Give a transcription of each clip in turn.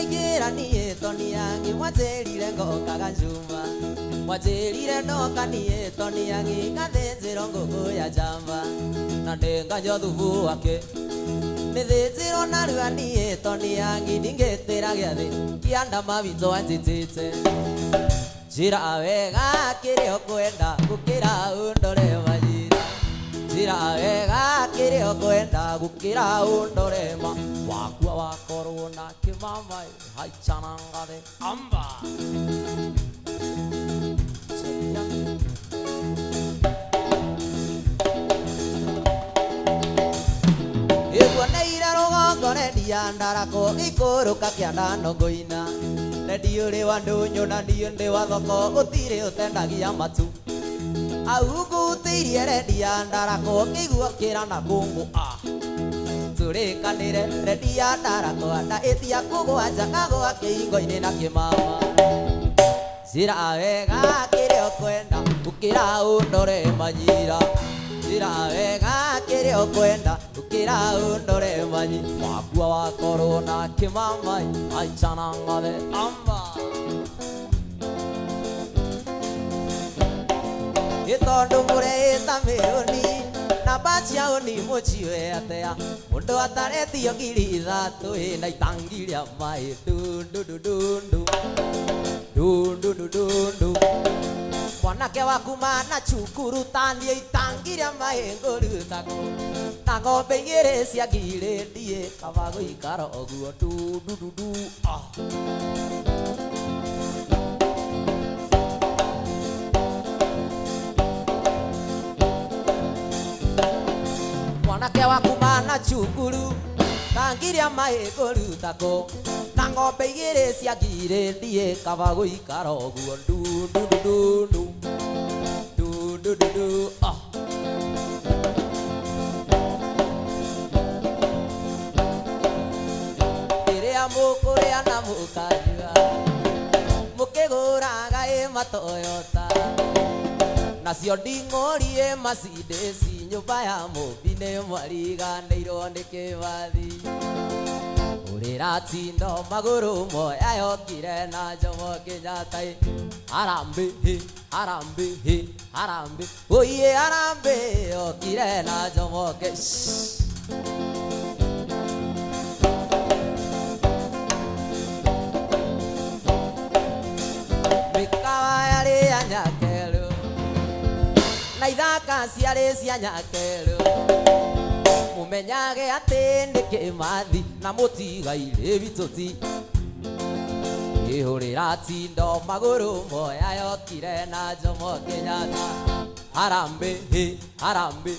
Naigera niye toni yangi mwaterire ngoka gacuma mwaterire noka niye toni yangi ngathĩnjĩro ngũkũ ya jamba na ndĩnganyo thubu wake nĩthĩnjĩro narua niye toni yangi ndingĩtĩra gĩathĩ kĩanda mawitũ anjĩtĩte njĩra wega kĩrĩa ũkwenda gũkĩra ũndore manyira njĩra wega kĩrĩa ũkwenda gũkĩra ũndore ma wakua wakorwo na kĩmamai haichana ngare amba ĩguoneire rũgongo rendia ndarako gĩikũrũka kĩanda ndongo-ina rendi ũrĩ wa ndũnyũ na niĩ ndĩ wa thoko gũtirĩ ũtendagia matu au ngũtĩirie rendi ya ndarako ngĩigua kĩra na kũngũ tũrĩkanĩre rendi ya ndarako ndaĩtia kũgwanja kagwa kĩhingo-inĩ na kĩmama njĩra wega kĩrĩa ũkwenda gũkĩra ũndore manyira njĩra wega kĩrĩa ũkwenda gũkĩra ũndore manyi wakua wakorwo na kĩmamai haichana ng'othe amba gĩtondũ mũrehĩta mĩũni na bacia ũni mũciwe atĩa mũndũ ataretio ngiri ithatũ na itangi rĩa maĩ ndundundundundu ndundundundundu mwanake waku mana cukuru tanie itangi rĩa maĩ ngũrutako na ng'ombe igĩrĩ cia ngirĩndie kaba gũikara ũguo ndundundu mwanake waku mana cukuru tangi rĩa maĩ ngũrutako na ng'ombe igĩrĩ cia ngirĩndie kaba gũikara ũguo ndundundundu ndundundu rĩrĩa mũkũrĩa na mũkanyua mũkĩgũraga matoyota nacio nding'ũrie macindĩci nyũmba ya mũmbi nĩ mwariganĩirwo nĩ kĩbathi ũrĩra tindo magũrũ moya yokire na Jomo Kenyatta harambĩ harambĩ harambĩ ũiye harambĩ yokire na Jomo Kenyatta mĩkawa yarĩ ya Nyakerũ na ithaka ciarĩ cia Nyakerũ mũmenyage atĩ nĩ kĩmathi na mũtigaire bitũti ĩhũrĩra tindo magũrũ moya yokire na Jomo Kenyatta harambĩ harambĩ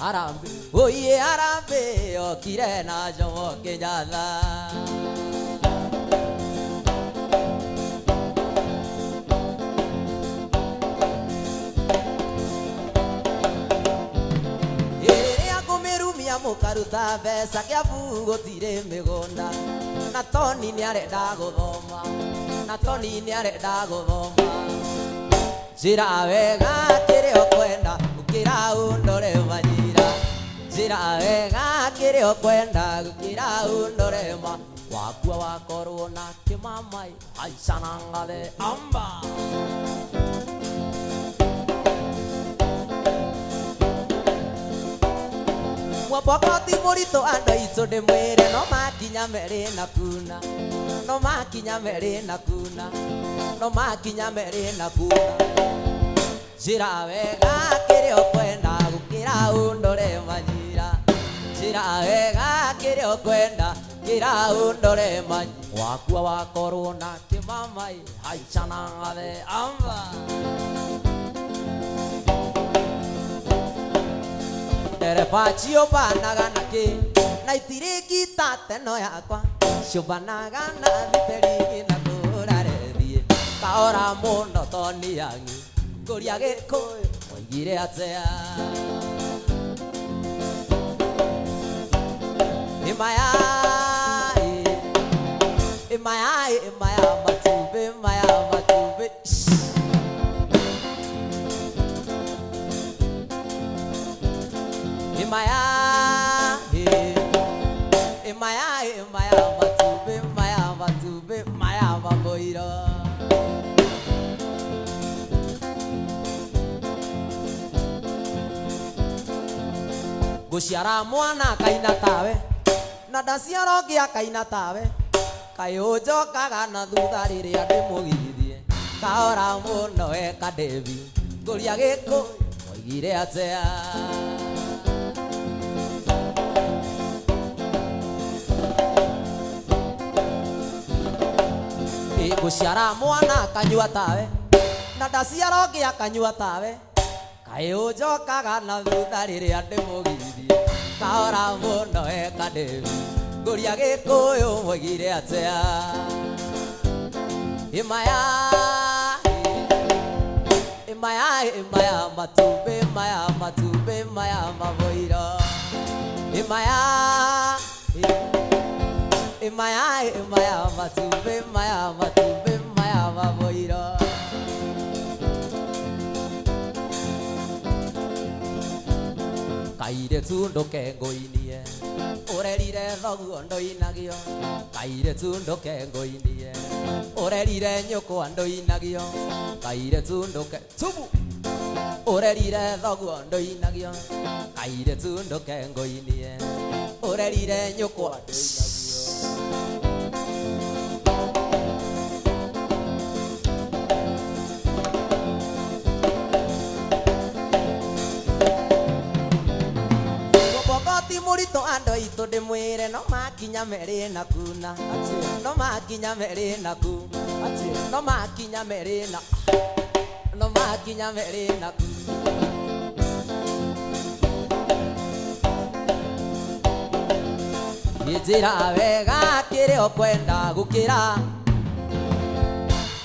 harambĩ ũiye harambĩ yokire na Jomo Kenyatta mũkaruta mbeca Kiambu gũtirĩ mĩgũnda na Toni nĩarenda gũthoma na Toni nĩarenda gũthoma njĩra wega kĩrĩa ũkwenda gũkĩra ũndore manyira njĩra wega kĩrĩa ũkwenda gũkĩra ũndore ma wakua wakorwo na kĩmamai haicana ng'othe amba Mwapokoti mũritũ andũ aitũ ndĩmwĩre no makinya merĩ na kuna no makinya merĩ na kuna no makinya merĩ na kuna njĩra wega kĩrĩa ũkwenda gũkĩra ũndore manyira njĩra wega kĩrĩa ũkwenda gũkĩra ũndore manyi wakua wakorwo na kĩmamai haicana ng'othe amba Dereba ciũmbanaga na kĩ na itirĩngita teno yakwa ciũmbanaga na thiteri na kũrare thiĩ kaora mũno Toni yangi ngũria Gĩkũyũ oigire atĩa Imaya matumbĩ maya matumbĩ Imaya matumbĩ maya matumbĩ guciara mwana kaina tawe na ndaciarogia kaina tawe kayunjokaga na thutha riria ndimugithithie kaora muno weka Devi nguria giko moigire atia guciara mwana kanyua tawe na ndaciarogia kanyua tawe kayunjokaga na thutha riria ndimugithithie kaora muno weka Devi nguria gikuyu moigire atia imaya matumbe maya mavoiro imaya matumbe maya mavoiro kaire tunduke ngoinie urerire thoguo ndoinagio kaire tunduke ngoinie urerire nyukwa ndoinagio kaire tunduke tubu urerire thoguo ndoinagio kaire tunduke ngoinie urerire nyukwa murito ando itu ndimwire no makinya meri na kuna no makinya meri na ku no makinya meri na no makinya meri na ku njira wega kire okwenda gukira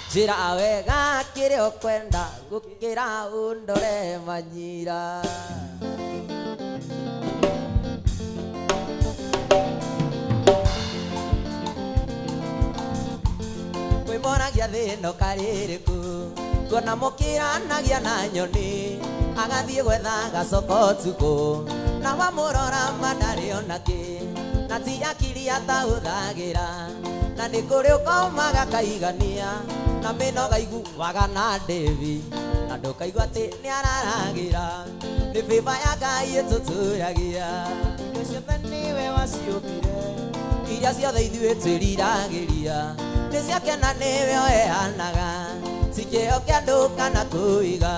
njira wega kire okwenda gukira undore manyira moragia thino kaririku kuona mukiranagia na nyoni agathie gwetha gacoko tuko na wamurora mandari onake na ti akiri atauthagira na ni kuri ukomaga kaigania na minoga iguaga na Devi na ndukaigua ati ni araragira ni biba ya Ngai ituturagia ciothe niwe waciũmbire iria ciothe ithuĩ twĩriragĩria nĩ ciakena nĩwe ũheanaga ti kĩheo kĩa andũ kana kũiga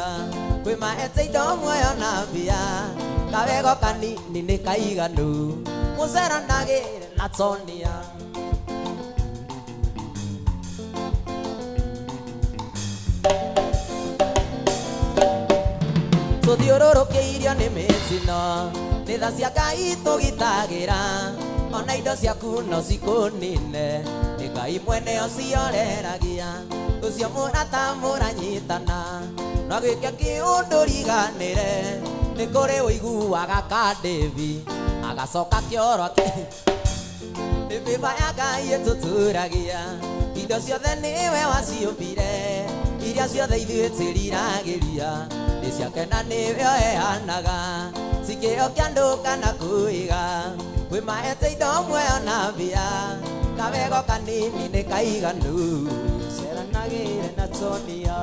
kwĩ mahete indo muoyo na mbia kawego kanini nĩ kaiganu mũceranagĩre na Tonia tũthiũrũrũkĩirio nĩ mĩtino nĩ tha cia Ngai tũgitagĩra ona indo ciaku no cikũnine nĩ Ngai mwene ũcioreragia ũcio mũrata mũranyitana no gĩkĩ kĩũndũ riganĩre nĩ kũrĩ ũiguaga ka Devi agacoka kĩoro nĩ bĩba ya Ngai ĩtũtũragia indo ciothe nĩwe waciũmbire iria ciothe ithuĩ twĩriragĩria nĩ ciakena nĩwe ũheanaga ti kĩheo kĩa andũ kana kũiga kwĩ mahete indo muoyo na mbia kawego kanini nĩ kaiganu ceranagĩre na Tonia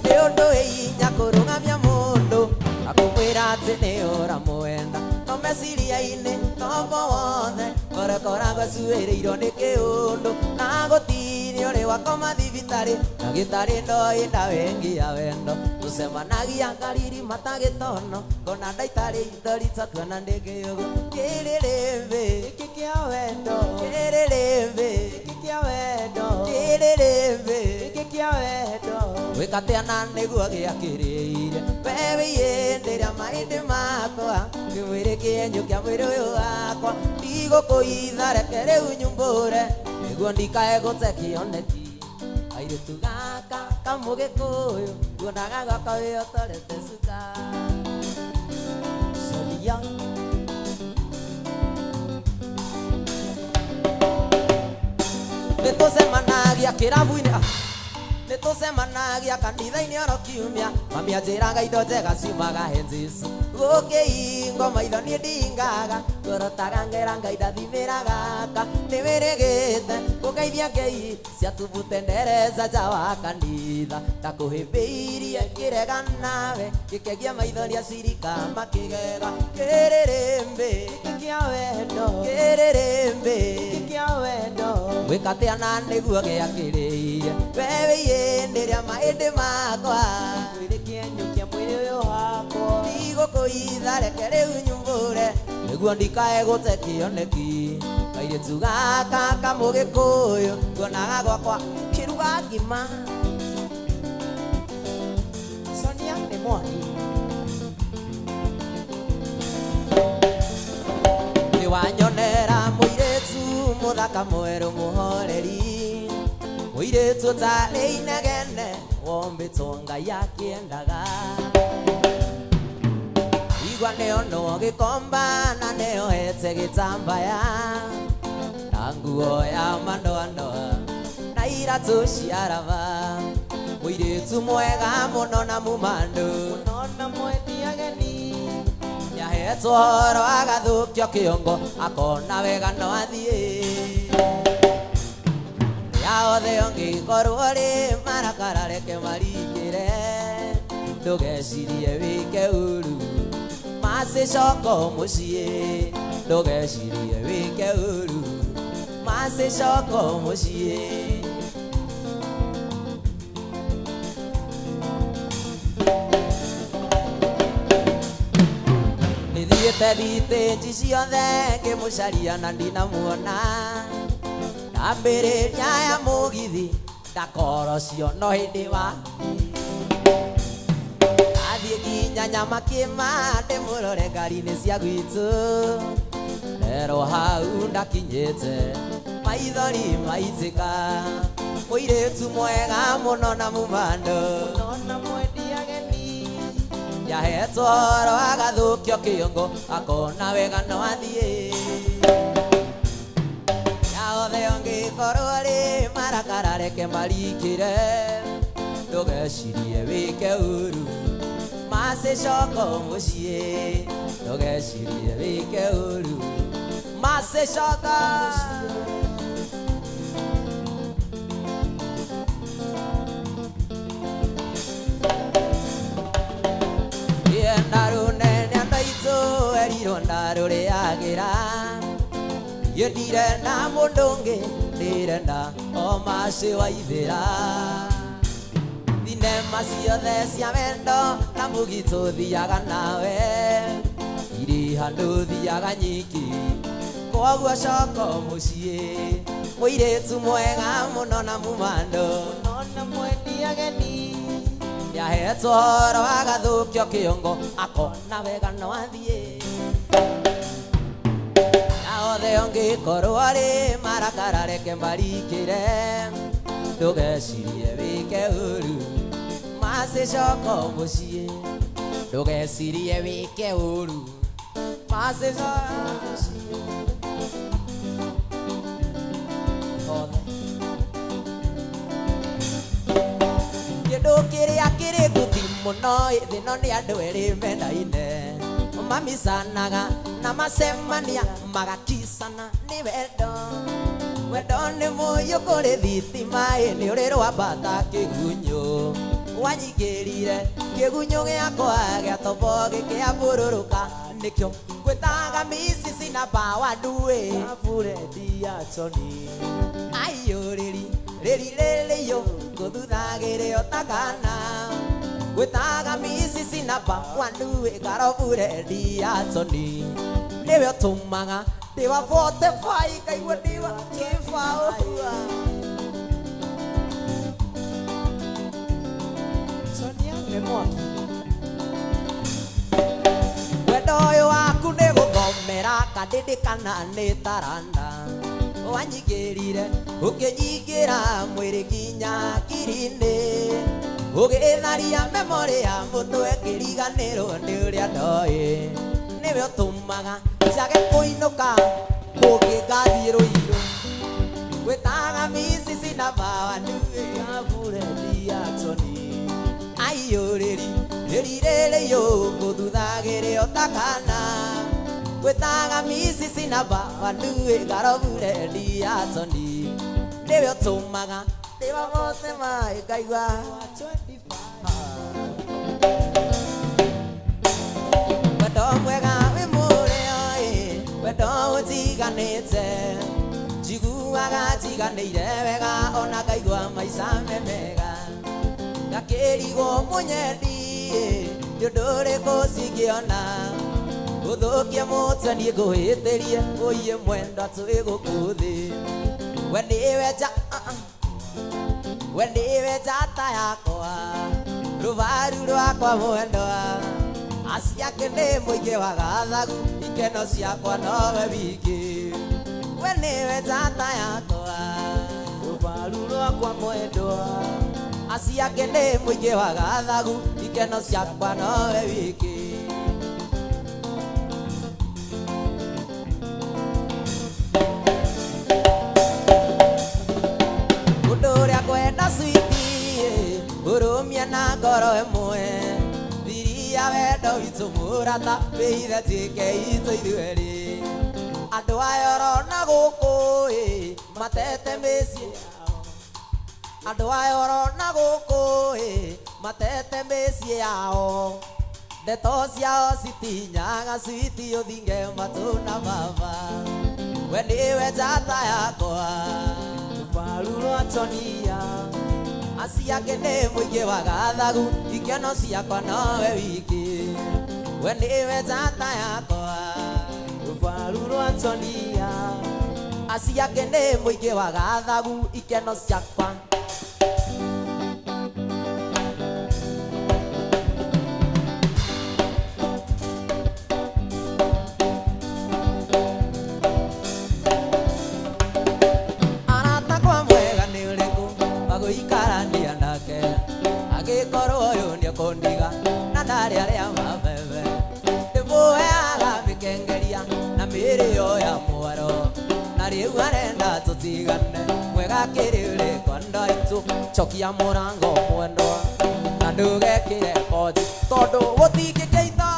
nĩ ũndũ wĩ hinya kũrũgamia mũndũ akũmwĩra atĩ nĩ ũramwenda no meciria-inĩ tombo wothe korekoragwo cuĩrĩirwo nĩ kĩũndũ na gũtirĩ ũrĩ wakoma thibitarĩ na gĩtarĩ ndoĩ ndawa ĩngĩ ya wendo tũcemanagia ngariri matagĩtono ngona ndaitarĩ ithori tatuona ndĩngĩũgũ kĩrĩrĩmbĩ gĩkĩ kĩa wendo kĩrĩrĩmbĩ gĩkĩ kĩa wendo kĩrĩrĩmbĩ gĩkĩ kĩa wendo wĩkateana nĩguo gĩakĩrĩire we wĩyendera mahĩndĩ makwa kĩmwĩrĩ kĩenyo kĩa mwĩrĩ ũyũ wakwa ndigũkũitha reke rĩu nyumbũre nĩguo ndikae gũte kĩoneki airĩtu gaka kamũgĩkũyũ nguonaga gaka wĩotorete cuka Sonia nĩtũcemanagia kĩrabu-inĩ nitucemanagia kanitha-inĩ oro kiumia mami anjĩraga indo njega ciumaga he Jesũ gũkĩhingwo maitho niĩ ndingaga ngorotaga ngera Ngai ndathimĩraga aka nĩwĩrĩgĩte gũgeithia Ngai ciatubutendereza nja wa kanitha ndakũhĩmbĩirie ngĩrega nawe gĩkegia maitho ria cirika makĩgega kĩrĩrĩmbĩ kĩa wendo kĩrĩrĩmbĩ kĩa wendo gwĩkatia na nĩguo gĩakĩrĩire we wĩyĩnĩria mahĩndĩ makwa kwĩrĩkĩenyũkia mwĩrĩ ũyũ wakwa ndigũkũitha reke rĩu nyumbũre nĩguo ndikae gũte kĩoneki kairĩtu gaka kamũgĩkũyũ nguonaga gwakwa kĩruga ngima Sonia nĩ mwaki nĩwanyonera mũirĩtu mũthaka mwerũ mũhoreri mũirĩtu ũtarĩ inegene wombĩtwo Ngai akĩendaga igua nĩonwo gĩkomba na nĩohete gĩtambaya na nguo ya mandoandoa na iratũ cia raba mũirĩtu mwega mũno na mũmandũ mũno mwendia ageni nĩahetwo ũhoro agathũkio kĩongo akona wega no athiĩ yaothe ũngĩkorwo rĩ marakara reke maringĩre ndũgecirie wĩke ũru macĩcoko mũciĩ ndũgecirie wĩke ũru macĩcoko mũciĩ nĩthiĩte thitĩnji ciothe ngĩmũcaria na ndinamuona ndambĩrĩria ya mũgithi ndakorocio no hĩndĩ wa athiĩ nginya Nyamakĩma ndĩmũrore ngari-inĩ cia gwitũ rero hau ndakinyĩte maithori maitĩka mũirĩtu mwega mũno na mũmandũ mũno mwendia ageni nĩahetwo ũhoro agathũkio kĩongo akona wega no athiĩ yaothe ũngĩkorwo rĩ marakara reke maringĩre ndũgecirie wĩke ũru macĩcoko mũciĩ ndũgecirie wĩke ũru macĩcoko ienda rũnene andũ aitũ erirwo ndarũrĩagĩra niĩ ndirenda mũndũ ũngĩ ndĩrenda o macĩ wa ithĩra thinema ciothe cia wendo na mũgi tũthiaga nawe irĩ handũ thiaga nyiki koguo coko mũciĩ mũirĩtu mwega mũno na mũmandũ mũno na mwendia ageni nĩahetwo ũhoro agathũkio kĩongo akona wega no athiĩ yaothe ũngĩkorwo rĩ marakara reke maringĩre ndũgecirie wĩke ũru macĩcoko mũciĩ ndũgecirie wĩke ũru macĩcoko mũciĩ kĩndũ kĩrĩa kĩrĩ ngũthi mũno thĩ ĩno nĩ andũ erĩ mendaine mamicanaga na macemania magakisana nĩ wendo wendo nĩ mũiyũ kũrĩ thitima-ĩ nĩ ũrĩ rwambata kĩgunyũ wanyingĩrire kĩgunyũ gĩakwa gĩa tombo gĩkĩambũrũrũka nĩkĩo ngwĩtaga micici na mbawa nduĩ Buredi ya Tony aiyũrĩri rĩri rĩrĩyũ ngũthuthagĩrĩo takana gwĩtaga micici na mbawa nduĩ ngaro Buredi ya Tony nĩwe ũtũmaga ndĩwa 45 ngaigua ndĩwa kĩbaũ Sonia nĩ mwaki wendo ũyũ waku nĩ gũthomera kandĩndĩkana nĩ taranda wanyingĩrire ũkĩnyingĩra mwĩrĩ nginya akiri-inĩ ũgĩtharia memory ya mũtwe ngĩriganĩrwo nĩ ũrĩa ndoĩ nĩwe ũtũmaga njage kũinũka kũngĩ ngathiĩ rũirũ wetaga misisi na bawa nduwe Gabure dia Tony ayo riri yo guthagire otakana wetaga misisi na bawa nduwe garobure dia Tony niwe otumaga ndiba mothe mai ngaigua 25 wendo mwega wi murio wendo utiganite njiguaga njiganĩire wega ona ngaigua maica memega ngakĩrigwo mũnyendi nĩũndũ ũrĩkũ cingĩona ũthũkie mũtwe niĩ ngũhĩtĩrie ũiye mwenda twĩ gũkũ thĩ we nĩwe njata yakwa rũbaru rwakwa mwendwa aciake nĩ mũingĩ wa gathagu ikeno ciakwa nowe wiki we nĩwe njata yakwa Rũbaru rwakwa mwendwa aciake nĩ mũingĩ wa gathagu ikeno ciakwa nowe wiki mũndũ ũrĩa kwenda switi ũrũmie na ngoro ĩmwe thiri ya wendo witũ mũrata wĩhithe tuĩke itũ ithuerĩ andũ aya ũrona gũkũ matete mĩciĩ yao andũ aya ũrona gũkũ matete mĩciĩ yao ndeto ciao citinyaga switi ũthinge matũ na baba we nĩwe njata yakwa Rũbaru rwa Tonia aciake nĩ mũingĩ wa gathagu ikeno ciakwa nowe wiki we nĩwe njata yakwa Rũbaru rwa Tonia aciake nĩ mũingĩ wa gathagu ikeno ciakwa aratakwa mwega nĩ ũrĩkũ wagũikarania nake agĩkorwo ũyũ nĩekũndiga na ndarĩ arĩa mabebe ndĩmũheaga mĩkengeria na mĩrĩo ya mwaro na rĩu arenda tũtigane mwega kĩrĩrĩ kwa ndaitũ cokia mũrango mwendwa na ndũgekĩre koti tondũ gũtingĩkĩita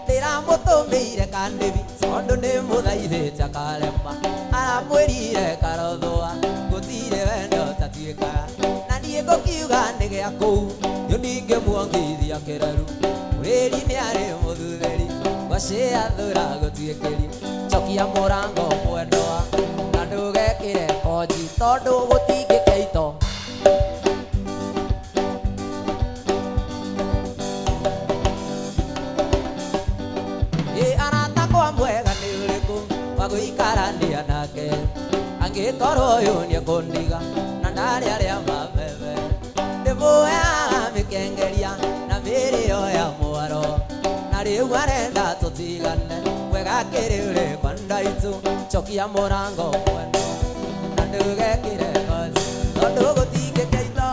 ndĩramũtũmĩire kandĩbi tondũ nĩmũthaithĩte akarema aramwĩrire karothũa gũtirĩ wendo tatuĩka na niĩ ngũkiuga nĩ gĩa kũu yo ningĩmuongithia kĩreru mũrĩri nĩ arĩ mũthuthĩri ngwacĩathũra gũtuĩkĩri cokia mũrango mwendwa na ndũgekĩre konji tondũ gũtingĩkeito aratakwa mwega nĩ ũrĩkũ wagũikarania nake angĩkorwo ũyũ nĩekũndiga na ndarĩ arĩa mabebe ndĩmũheaga mĩkengeria na mĩrĩo ya mwaro na rĩu arenda tũtigane mwega kĩrĩrĩ kwa ndaitũ cokia mũrango mwendo na ndũgekĩre koci tondũ gũtingĩkeito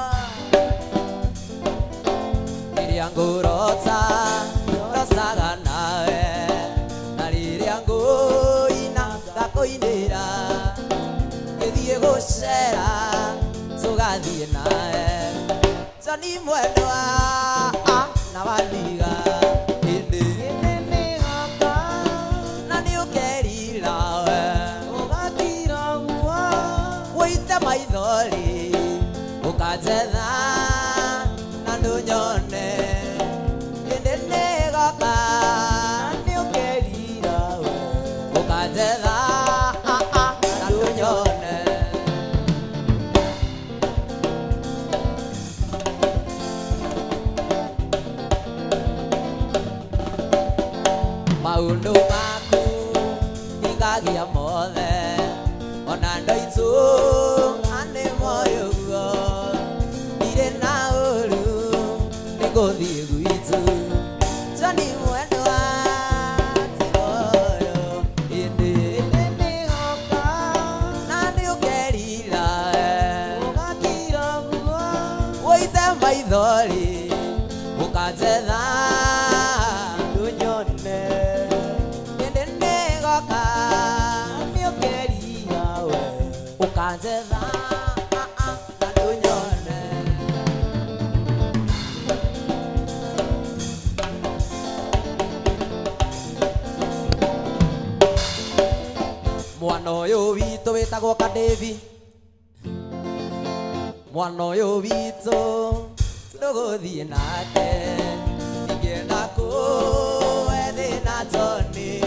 rĩrĩa ngũrota rocaga nawe na rĩrĩa ngũina ngakũinĩra ngĩthiĩ gũcera tũgathiĩ nawe Tony mwendwa na wandiga hĩndĩ nĩgoka na nĩũkerira we ũgatira guo wũite maithori ũkanjetha na ndũnyone hĩndĩ nĩgoka nĩũkerira we ũkanjetha na ndũnyone maũndũ maku ingagĩa mothe ona ndoitũ anĩ moyũguo ndirĩ na ũru nĩngũthiĩ gwitũ Tony mwendwa tigoyo hĩndĩ nĩgoka na nĩũkerira ũgatira guo wũite ukanjetha na ndunyone mwana uyu witu witagwo Kadevi mwana uyu witu tuguthie nake ingenda kuethina Joni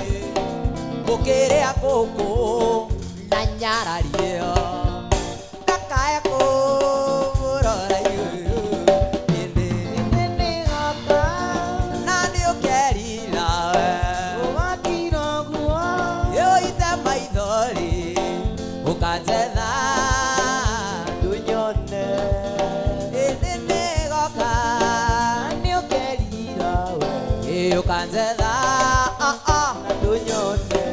mukiria kuku na nyarario ndakae kurora yuyu indi nĩgoka na nĩũkerira we ũgakira guo yũite maithori ũkanjetha ndunyone indi nĩgoka nĩũkerira we ũkanjetha na ndunyone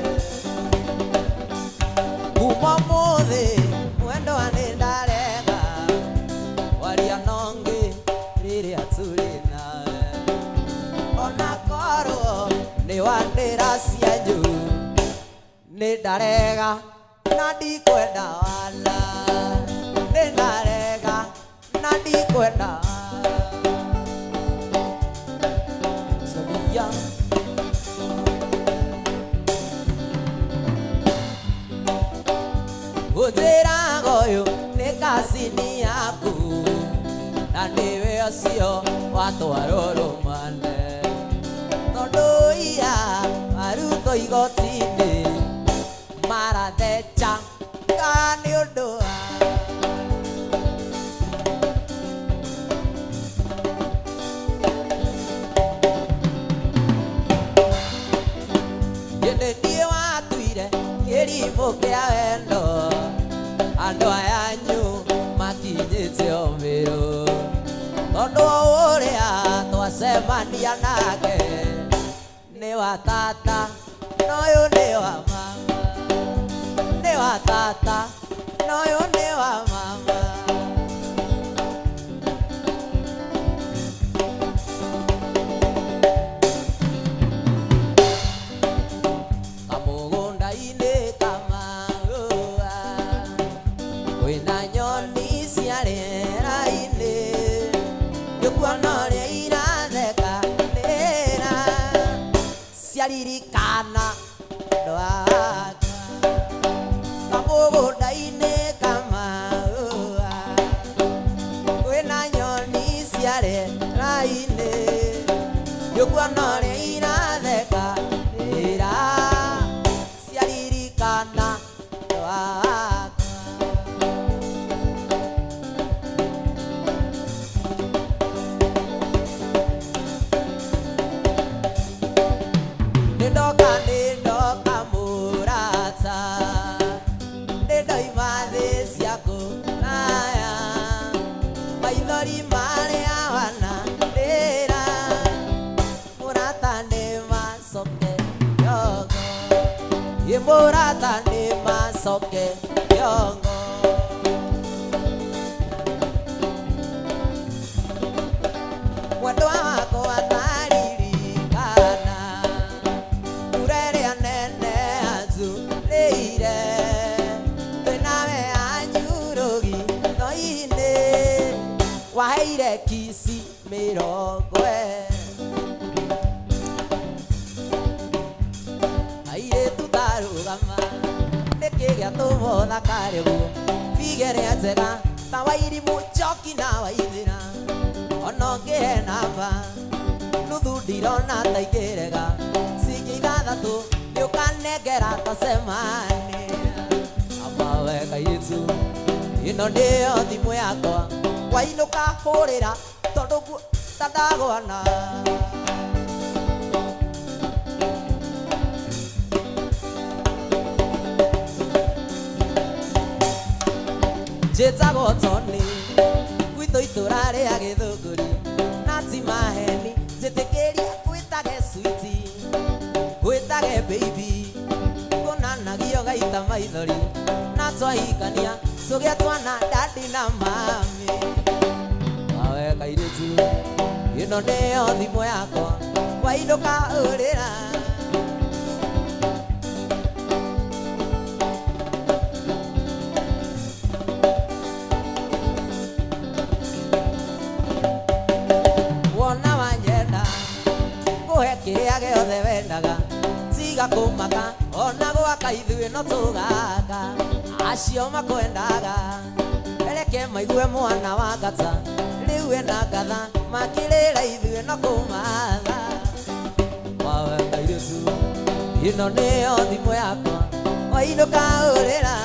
kuma muthi mwendo anindarega waria nongi riria turi nawe ona korwo ni wandira cianyu ni ndarega na ndikwenda wala ni ndarega na ndikwenda sabia Ujira goyo ni kasini yaku na niwe acio watwaroromane tondu iya maruto igotini marathecha kani undu yende die watuire kirimo kia wendo andu ayanyu makinyite ombiru tondu uria twacemania nake ni wa tata noyu ni wa mama ni wa tata noyu ni wa mama kamugunda-ini kama wina nyoni cia rĩera-inĩ nĩkuona ũrĩa iratheka nĩra ciaririkana ndwaka kamũgũnda-inĩ kama wĩna nyoni cia rĩera-inĩ nĩkuona ũrĩa iratheka nĩra ciaririkana ndwaka Nidoka murata Nidoima thĩ ciaku naya maithori marĩa wana ndĩra murata nĩ macoke yongo ye murata nĩ macoke yongo mwendo wakwa ataririkana waheire kisi mirongo aire tutarugama nikigia tumotha kareguo bigere njega ta wairimu njoki na waithira ona ngĩhe namba nuthu ndirona ta ingĩrega cingi ithathatũ nĩũkanengera tacemania amawe kairĩtu ĩno nĩyo thimũ yakwa wainũka hũrĩra tondũ ta ndagwana njĩtagwo Tony gwitũ itũra rĩa Gĩthũngũri na ti maheni njĩtĩkĩria gwĩtage switi gwĩtage baby kũnanagio gaita maithori na twahikania tũgĩa twana dadi na mami wawe kairĩtu ĩno nĩyo thimũ yakwa wainũka hũrĩra kĩrĩa gĩothe wendaga tiga kũmaka ona gwaka ithuĩ no tũgaka acio makwendaga reke maigue mwana wa ngata rĩu ena ngatha makĩrĩra ithuĩ no kũmatha wawe kairĩtu ĩno nĩyo thimũ yakwa wainũka ũrĩra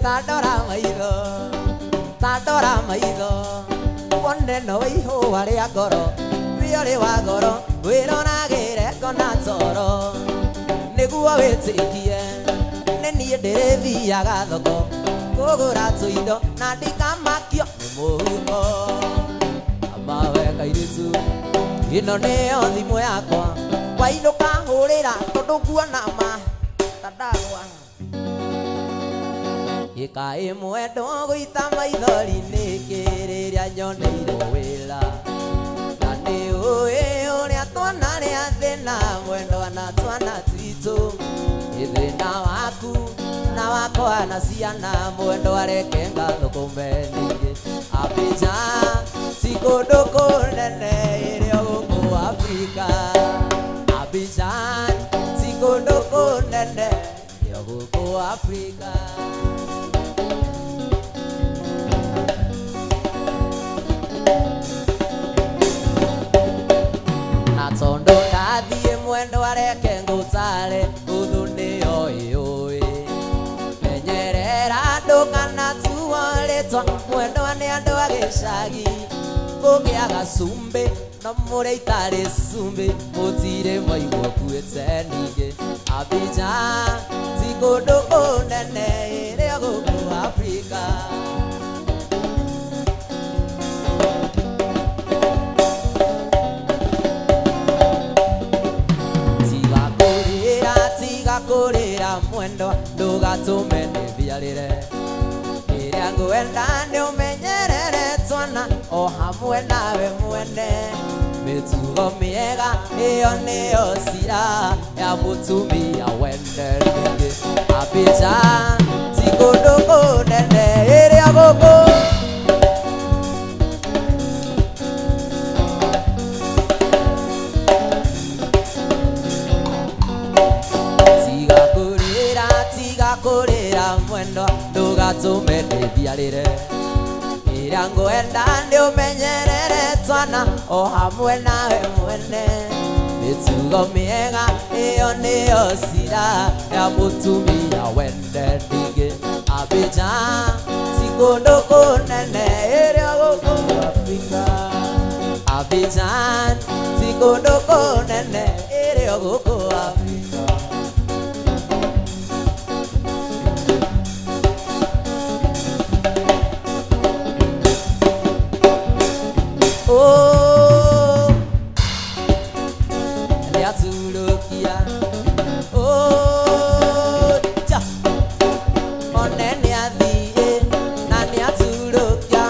tandora maitho tandora maitho wone no ihũa rĩa ngoro rĩorĩ wa ngoro wĩronagĩre ngona toro nĩguo wĩtĩkie nĩ niĩ ndĩrĩthiaga thoko kũgũra tũindo na ndikamakio nĩ mũhuko amawe kairĩtu ĩno nĩyo thimũ yakwa wainũka hũrĩra tondũ nguona ma tandagwa gĩkaĩ mwendo gũita maithori nĩkĩ rĩrĩa nyoneirwo wĩra na nĩ ũĩ ũrĩa twana rĩa thĩna mwendwa na twana twitũ thĩna waku na wakwa na ciana mwendwa reke ngathũkũme ningĩ Abija ti kũndũ kũnene ĩrĩ o gũkũ Afrika Abidjan ti kũndũ kũnene ĩrĩ o gũkũ Afrika na tondũ ndathiĩ mwendwa reke ngũtare hũthũ nĩyo ĩũĩ menyerera andũ kana tuo rĩtwa mwendwa nĩ andũ a gĩcagi kũgĩaga cumbĩ no mũrĩa itarĩ cumbĩ mũtirĩ maigua kuĩte ningĩ Abidjan ti kũndũ kũnene ĩrĩ o gũkũ Afrika tiga kũrĩra mwendwa ndũgatũme nĩthiarĩre kĩrĩa ngwenda nĩ ũmenyerere twana o hamwe nawe mwene mĩtugo mĩega ĩyo nĩyo cira ya mũtumia wende ningĩ Abidjan ti kũndũ kũnene ĩrĩ o gũkũ kũrĩra mwendwa ndũgatũme ndĩthiarĩre kĩrĩa ngwenda nĩ ũmenyerere twana o hamwe nawe mwene mĩtugo mĩega ĩyo nĩyo cira ya mũtumia wende ningĩ Abidjan ti kũndũ kũnene ĩrĩ o gũkũ Afrika Abidjan ti kũndũ kũnene ĩrĩ o gũkũ Afrika Liatulukia ja onene athie na niatulukia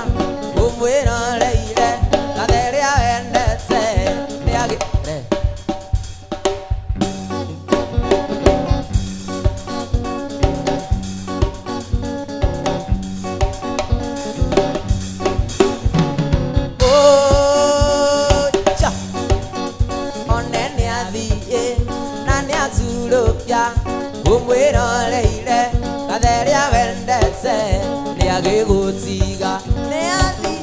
umwĩro leire katheria wendete niagire umwĩroreire katheria wendete nĩagĩgũtiga nĩathiĩ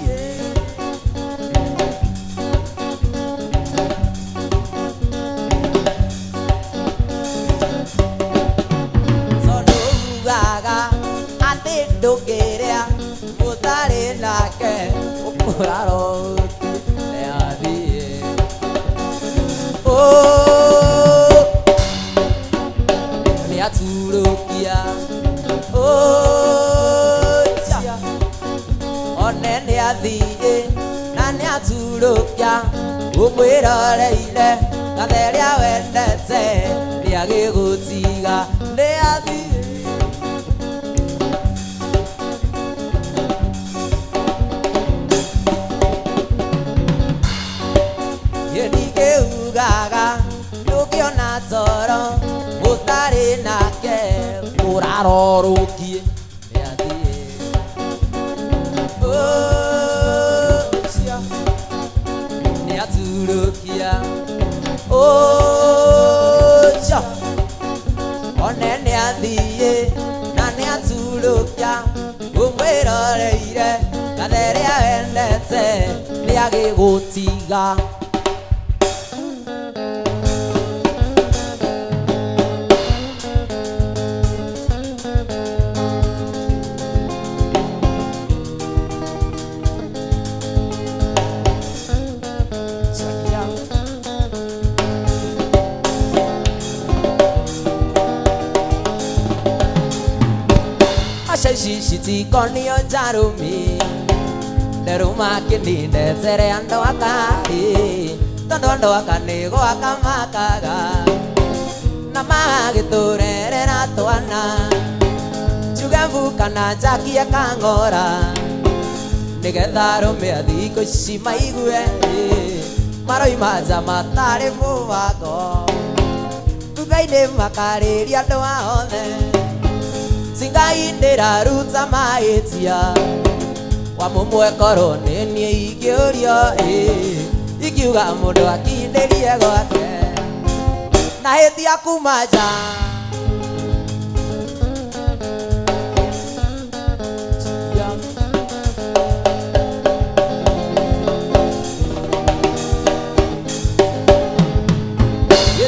tondũ ugaga atĩ ndũngĩrĩa ũtarĩ nake ũkũraroti nĩathiĩ Liatulukia onene athie na niatulukia umwĩroreire katheria wendete nĩagĩgũtiga nĩathiĩ yeni kĩugaga arorokie nĩ athiĩ cia nĩ aturũkia cia one nĩ athiĩ na nĩ aturũkia ũmwĩroreire gatheria wendete nĩ agĩgũtiga citikonio njarumi nderuma kininde tere ando akari tondo ando akane go akamakaga na magiturere na twana jugavu kana jaki akangora nigetha rume athiko cimaigue maroi maja matare mubango tugaine makariria andu aothe Singai ndera ruta maetia wa mumwe koro nenie igiorio ikiuga mundu akinderie gwake na hetia kumaja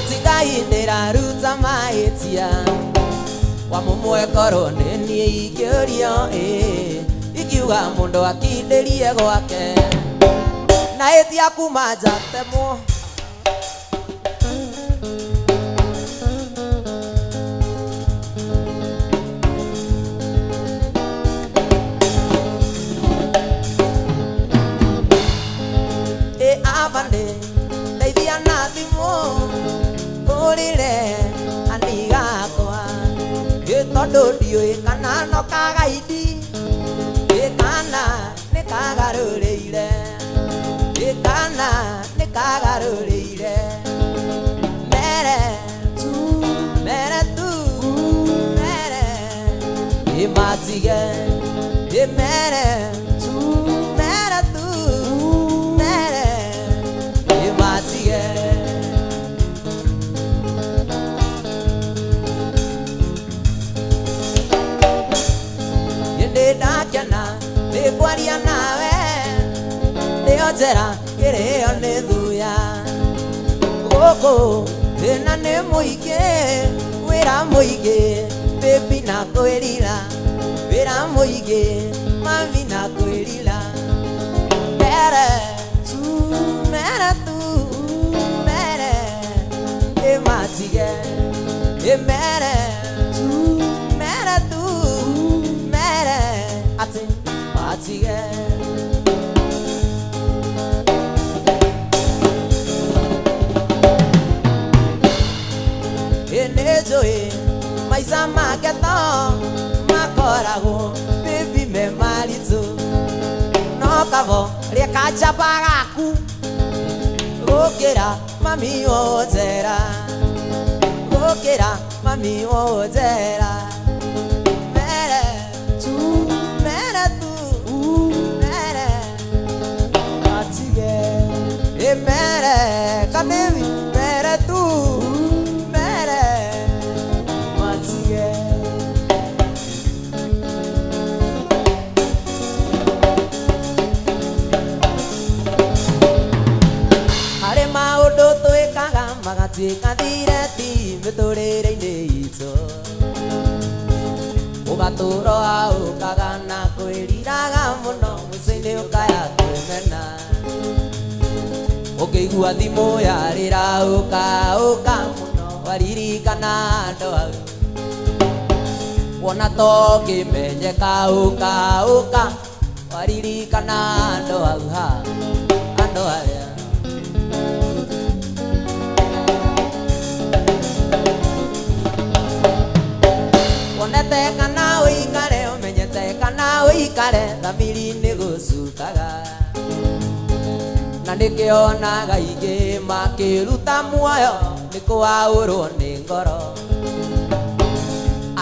Singai ndera ruta maetia wa mumwe koro nenie igiorio ikiuga mundu akinderie gwake na etia kumaja temo abande ndeithia na thimo urire anigakwa tondu ndiui kana no kagaidi kana nĩ kagarũrĩire kana nĩ kagarũrĩire mere tu mere imatige mere tu mere imatige ndakena ndikwaria nawe ndio njera kirio nĩ thuya gũkũ thĩna nĩ mũingĩ wĩra mũingĩ baby na kwĩrira wĩra mũingĩ mami na kwĩrira mere tu mere ĩmatige mere tu ati matige enejoi maisa maketo makoragwo baby me marizo no kavo rekacha pagaku gukira mami ozera gukira mami ozera mere kamevi mere tu mere matige are maundu twikaga magatuika thireti miturire-ini itu ugaturo aukaga na kwiriraga muno muciini ukaya kwimena ukigua thimu yarira uka muno waririkana andu au wona to kimenyeka uka waririkana andu au andu aya wonete kana uikare umenyete kana uikare thamiri-ini gucukaga na nikionaga ingĩ makiruta muoyo nĩkwaurwo nĩ ngoro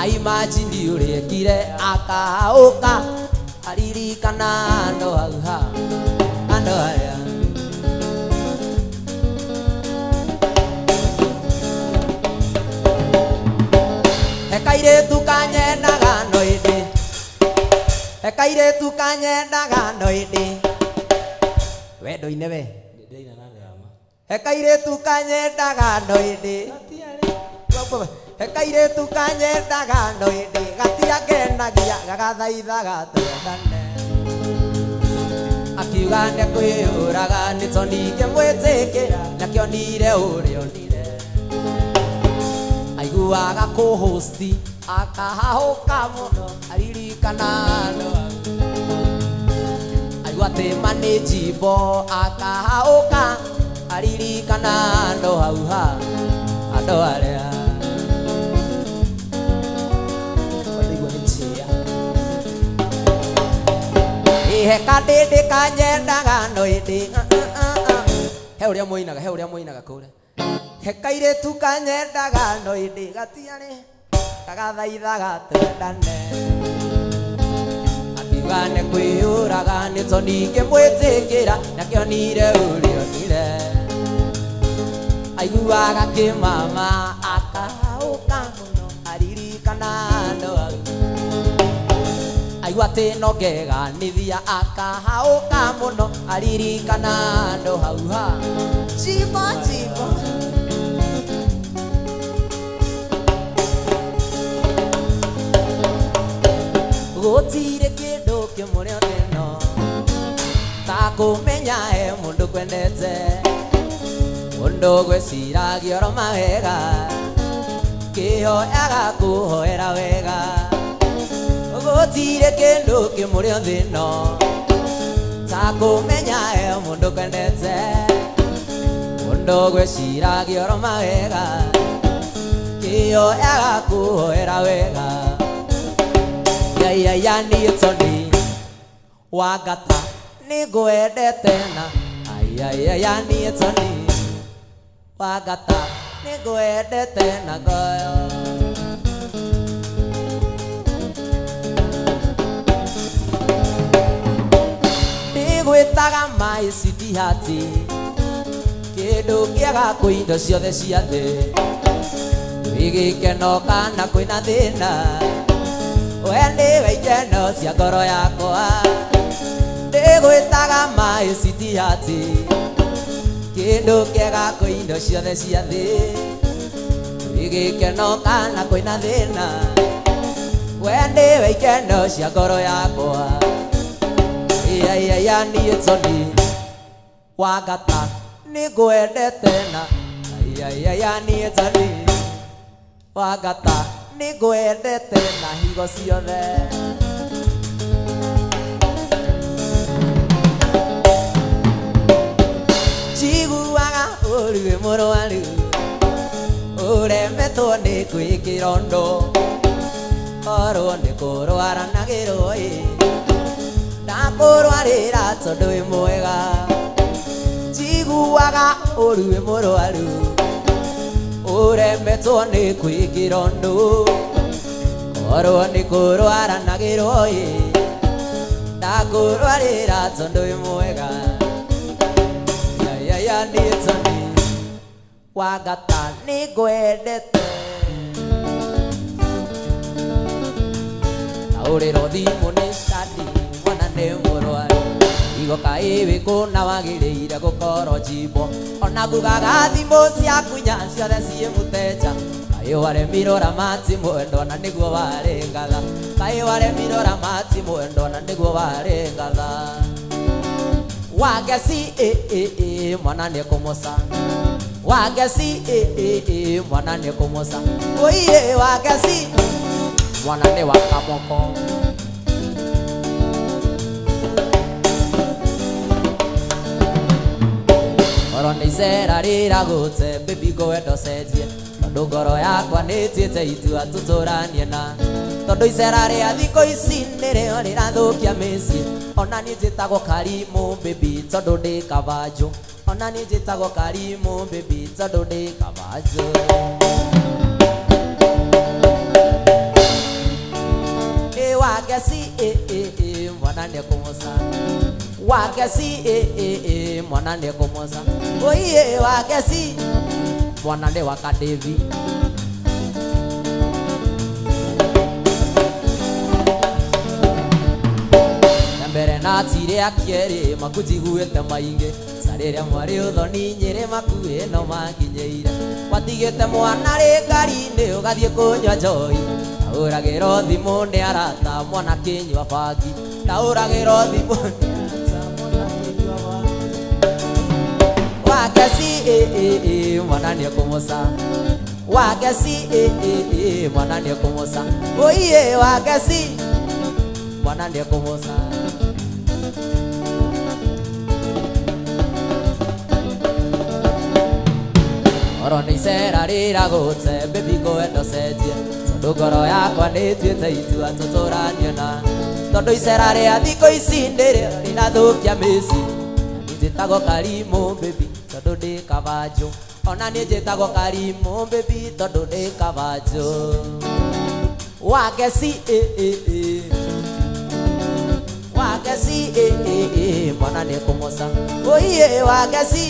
imagine urekire akauka aririkana ando hauha ando haya hekaire tukanyendaga noidi hekaire tukanyendaga noidi wendo inewe hekaire tukanyendaga noidi hekaire tukanyendaga noidi gatia kenagia gagathaithaga twendane akiuga nĩ kwĩyũraga nĩ tondũ ingĩmwĩtĩkĩra nakĩo nire ũrĩa onire aiguaga kũ-hosti akahahũka mũno aririkana andũ aigua atĩ manĩjimbo akahahũka aririkana andũ hauha andũ arĩa heka ndĩndĩ kanyendaga noĩndĩ he ũrĩa mũinaga kũrĩa heka irĩtu kanyendaga noĩndĩ gatiarĩ gagathaithaga twendane akiuga nĩ kwĩyũraga nĩ tondũ ingĩmwĩtĩkĩra nakĩo nire ũrĩa onire aiguaga kĩmama akahũka mũno aririkana andũ aigua atĩ no ngeganithia akahũka mũno aririkana andũ hauha jimbo jimbo gũtirĩ kĩndũ kĩmwe ĩno ta kũmenya he mũndũ kwendete mũndũ gwĩciragia oro mawega kĩhoyaga kũhoera wega gũtirĩ kĩndũ kĩmwe ĩno ta kũmenya he mũndũ kwendete mũndũ gwĩciragia oro mawega kĩhoyaga kũhoera wega ya niĩ Tony Wangata nĩngwendete na ya niĩ Tony Wangata nĩngwendete na ngoyo nĩgwĩtaga my city heart kĩndũ kĩega kwĩ indo ciothe cia thĩ wĩgĩkeno kana kwĩna thĩna we nĩwe ikeno cia ngoro yakwa ndĩgwĩtaga my city heart kĩndũ kĩega kwĩ indo ciothe cia thĩ wĩgĩkeno kana kwĩna thĩna we nĩwe ikeno cia ngoro yakwa ya niĩ Tony Wangata nĩngwendete na ya niĩ Tony Wangata nĩngwendete na higo ciothe njiguaga ũrĩ wĩ mũrwaru ũremetwo nĩ kwĩkĩra ũndũ korwo nĩ kũrwaranagĩrwo ndakũrwarĩra tondũ wĩ mwega njiguaga ũrĩ wĩ mũrwaru ũremetwo nĩ kwĩkĩra ũndũ korwo nĩ kũrwaranagĩrwo ndakũrwarĩra tondũ wĩ mwega ya niĩ Tony Wangata nĩngwendete na ũrĩro thimũ nĩ cadi mwana nĩ mũrwaru igoka ĩwĩ kũna wagĩrĩire gũkorwo jimbo ona ngugaga thimũ ciaku nya ciothe ciĩ mũteja kaĩ waremirora mati mwendo na nĩguo warĩ ngatha kaĩ waremirora mati mwendo na nĩguo warĩ ngatha wageci mwana nĩ kũmũca wageci mwana nĩ kũmũca ũire wageci mwana nĩ wa kamoko oro nĩ icera rĩragũte baby ngwenda ũcenjie tondũ ngoro yakwa nĩtuĩte itua tũtũranie na tondũ icera rĩa thikũ ici nĩrĩo rĩrathũkia mĩciĩ ona niĩ njĩtagwo Karimũ baby tondũ ndĩ Kabanjũ ona niĩ njĩtagwo Karimũ baby tondũ ndĩ Kabanjũ wageci mwana nĩ kũmoca wageci mwana nĩ kũmoca oiye wageci mwana nĩ wa Kadevi mbere na tire akĩrĩ makũjiguĩte maingĩ sarĩrĩa mwarĩ ũthoni Nyĩrĩ makuĩ no makinyĩire watigĩte mwana rĩ ngari-inĩ ũgathiĩ kũnyua njohi ndaũragĩrwo thimũ nĩ arata mwana kĩnyua bangi ndaũragĩrwo thimũ wageci mwana nĩ kũmoca wageci mwana nĩ kũmoca oiye wageci mwana nĩ kũmoca oro nĩ icera rĩragũte baby ngwenda cenjie tondũ ngoro yakwa nĩ ĩtuĩte itua tũtũranie na tondũ icera rĩa thikũ ici nĩrĩo rĩrathũkia mĩciĩ niĩ njĩtagwo Karimũ baby tondũ ndĩ Kabanjũ ona niĩ njĩtagwo Karimũ baby tondũ ndĩ Kabanjũ wageci wageci mwana nĩ kũmoca oiye wageci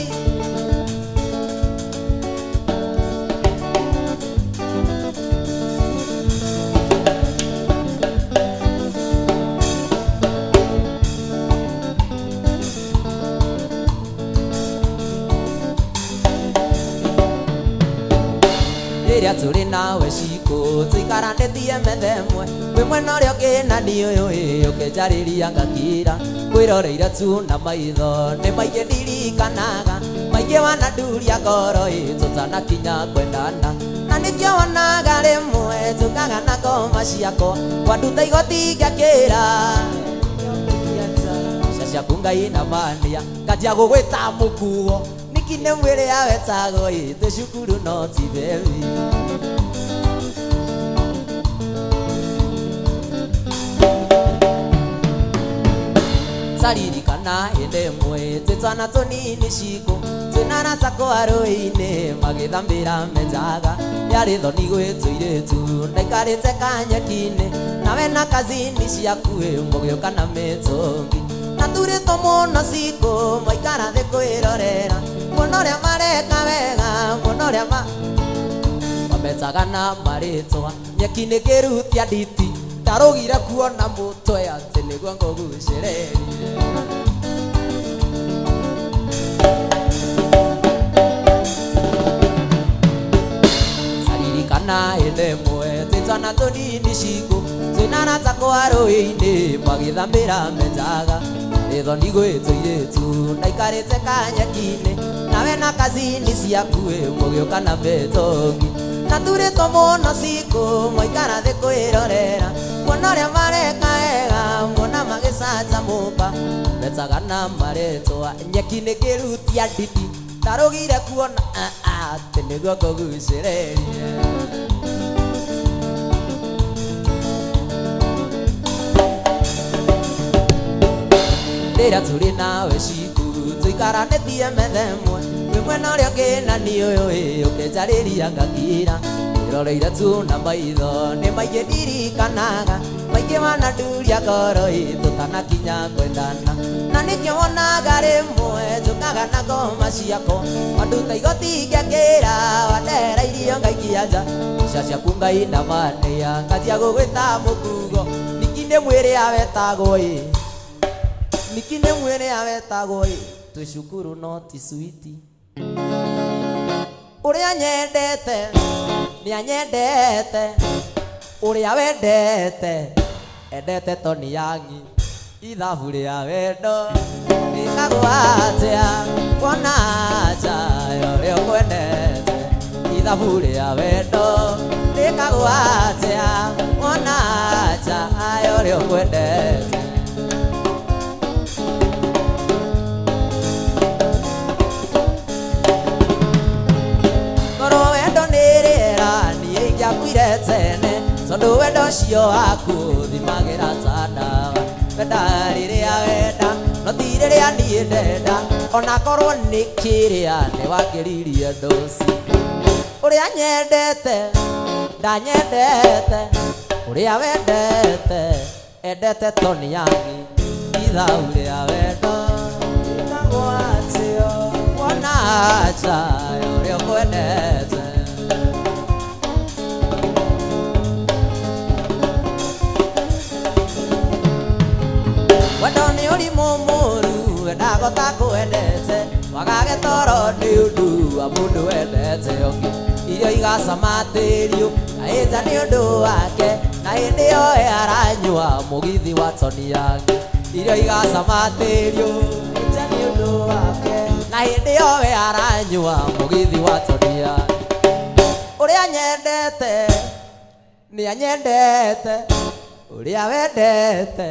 rĩrĩa tũrĩ nawe cikũ tũikaranĩtie metha ĩmwe kwĩ mwena ũrĩa ũngĩ na niĩ ũyũ ũkĩnjarĩria ngakira kwĩroreire tu na maitho nĩ maingĩ ndirikanaga maingĩ wananduria ngoro tũtanakinya kwendana na nĩkĩo wonaga rĩmwe njũkaga na ngoma ciakwa kwanduta igoti ngakĩra ciaku Ngai na mania nganjia gũgwĩta mũkuo nĩ mwĩrĩ ya wetagwo twĩ cukuru no ti baby saririkana hĩndĩ ĩmwe twĩ twana tũnini cikũ twĩna arata kwa rũĩ-inĩ magĩthambĩra menjaga yarĩ thoni gwĩ tũirĩtu ndaikarĩte kanyeki-inĩ nawe na kazini ciaku mũgĩũka na mĩtũngi na turĩtwo mũno cikũ mwaikara thĩ kwĩrorera muona ũrĩa mareka wega muona ũrĩa mametaga na marĩtwa nyeki-inĩ kĩrutia nditi ndarũgire kuona mũtwe atĩ nĩguo ngũgucĩrĩrie saririkana hĩndĩ ĩmwe twĩ twana tũnini cikũ twĩna arata kwa rũĩ-inĩ magĩthambĩra menjaga ĩthoni gwĩ tũirĩtu ndaikarĩte kanyeki-inĩ nawe na kazini ciaku mũgĩũka na mĩtũngi na turĩtwo mũno cikũ mwaikara thĩ kwĩrorera muona ũrĩa mareka wega muona magĩcanjamũka metaga na marĩtwa nyeki-inĩ kĩrutia nditi ndarũgire kuona atĩ nĩguo ngũgucĩrĩrie rĩrĩa tũrĩ nawe cikũ tũikaranĩtie metha ĩmwe kwĩ mwena ũrĩa ũngĩ na niĩ ũyũ ũkĩnjarĩria ngakira kwĩroreire tu na maitho nĩ maingĩ ndirikanaga maingĩ wananduria ngoro tũtanakinya kwendana na nĩkĩo wonaga rĩmwe njũkaga na ngoma ciakwa wanduta igoti ngakĩra wandehera irio ngaikia nja ica ciaku Ngai na mania nganjia gũgwĩta mũkugo niki nĩ mwĩrĩ ya wetagwo niki nĩ mwĩrĩ ya wetagwo twĩ cukuru no ti switi ũrĩa nyendete nĩ anyendete ũrĩa wendete endete Tony Yangi ithabu rĩa wendo rĩkagwo atĩa kuona nja ũrĩa ũkwendete ithabu rĩa wendo rĩkagwo atĩa kuona nja ũrĩa ũkwendete ngoro wendo nĩ rĩera niĩ ingĩakuire tene tondũ wendo ũcio waku thimagĩra ta ndawa wenda rĩrĩa wenda no ti rĩrĩa niĩ ndenda ona korwo nĩ kĩrĩa nĩ wangĩririe ndũci ũrĩa nyendete ndanyendete ũrĩa wendete endete toni yangi ithaũ rĩa wendo ĩkagwo atĩa wona aja ũrĩa ũkwendete wendo nĩ ũrimũ mũru wendago ta kwendete wagage toro nĩ ũndũ wa mũndũ wendete ũngĩ irio igacama tĩri aĩnja nĩ ũndũ wake na hĩndĩ ĩyo aranyua mũgithi wa toni yangi irio igacama tĩri aĩnja nĩ ũndũ wake na hĩndĩ ĩyo aranyua mũgithi wa toni yangi ũrĩa nyendete nĩ anyendete ũrĩa wendete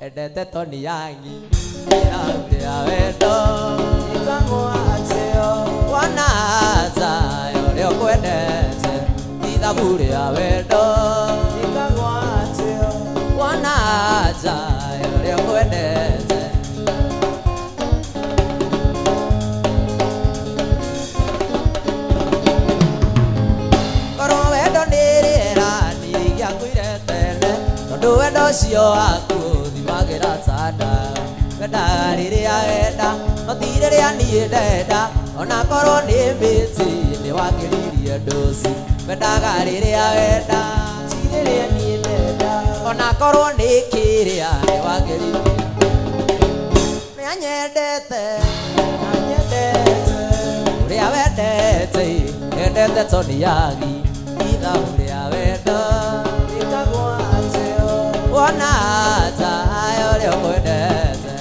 endete toni yangi ithaũ rĩa wendo ĩkagwo atĩa wona aja ũrĩa ũkwendete ithaũ rĩa wendo ĩkagwo atĩa wona aja ũrĩa ũkwendete korwo wendo nĩ rĩera nĩgĩakuire tene tondũ wendo ũcio waku thimagĩra tanda wendaga rĩrĩa wenda no ti rĩrĩa niĩ ndenda ona korwo nĩ mĩtĩ nĩ wakĩririe ndũci wendaga rĩrĩa wenda ti rĩrĩa niĩ ndenda ona korwo nĩ kĩrĩa nĩ wakĩririe nĩ anyendete anyendete ũrĩa wendete endete toni yangi ithaũ rĩa wendo ĩkagwo atĩa wona aja ũrĩa ũkwendete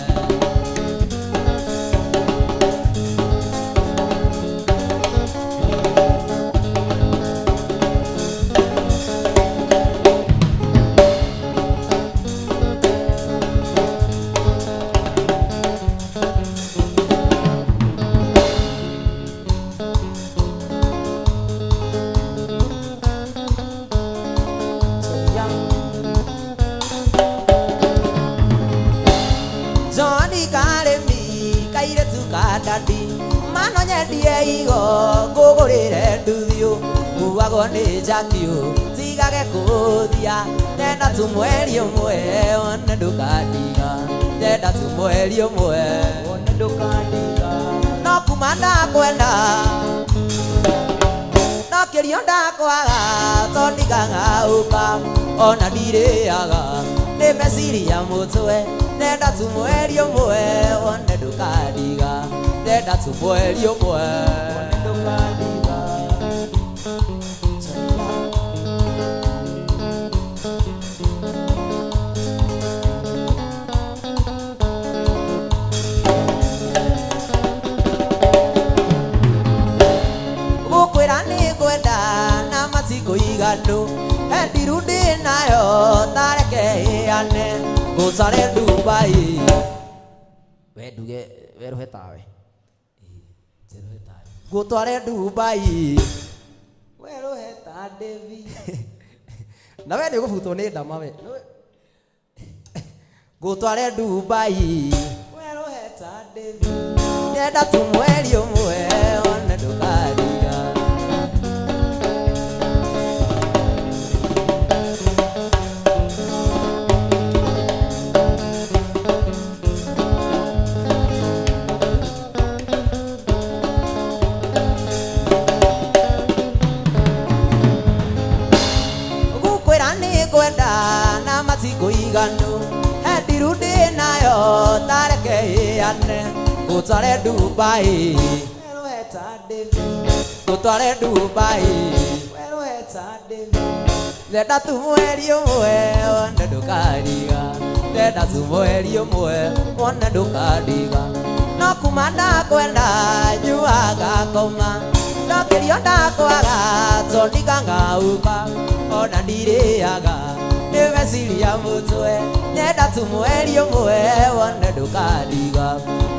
Dadi mano nyendie igo ngũgũrĩre nduthiũ nguagwo nĩ njakio tigage kũthia nyenda tu mweri ũmwe wone ndũkandiga nyenda tu mweri ũmwe wone ndũkandiga no kuma ndakwenda no kĩrio ndakwaga to ndigaga ũka ona ndirĩaga nĩ meciria mũtwe nyenda tu mweri ũmwe wone ndũkandiga nyenda tu mweri ũmwe wone ndũkandiga gũkwĩra nĩ ngwenda na matikũ iganu endiru ndĩ nayo tareke ĩane ngũtware Dubai we nduge werũhe tawe ngũtware Dubai werũhe ta Devi na we nĩ ũgũbutwo nĩ ndama we ngũtware Dubai werũhe ta Devi nyenda tu mweri ũmwe wone ndũkandiga gũkwĩra nĩ ngwenda na matikũ iganu endiru ndĩ nayo tareke ĩane ngũtware Dubai werũhe ta Devi ngũtware Dubai werũhe ta Devi nyenda tu mweri ũmwe wone ndũkandiga nyenda tu mweri ũmwe wone ndũkandiga no kuma ndakwenda nyuaga ngoma no kĩrio ndakwaga to ndigaga ũka ona ndirĩaga nĩ meciria mũtwe nyenda tu mweri ũmwe wone ndũkandiga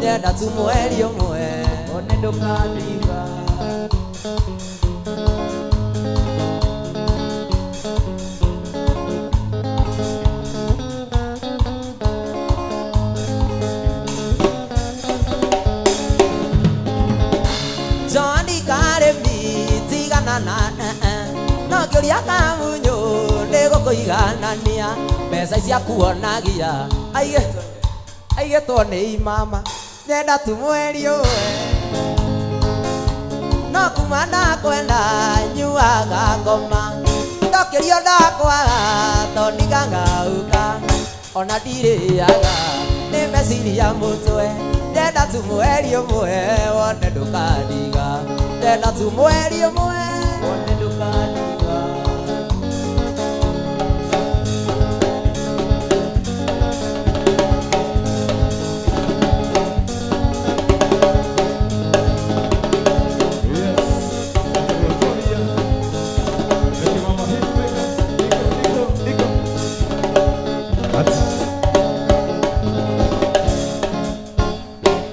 nyenda tu mweri ũmwe wone ndũkandiga Johnny Karemi tigana na no kĩũria kamunyo nĩ gũkũiganania mbeca cia kuonagia aigetwo nĩ imama nyenda tu mweri ũwe no kuma ndakwenda nyuaga ngoma ndokĩrio ndakwaga tondiga ngauka ona ndirĩaga nĩ meciria mũtwe nyenda tu mweri ũmwe wone ndũkandiga nyenda tu mweri ũmwe wone ndũkandiga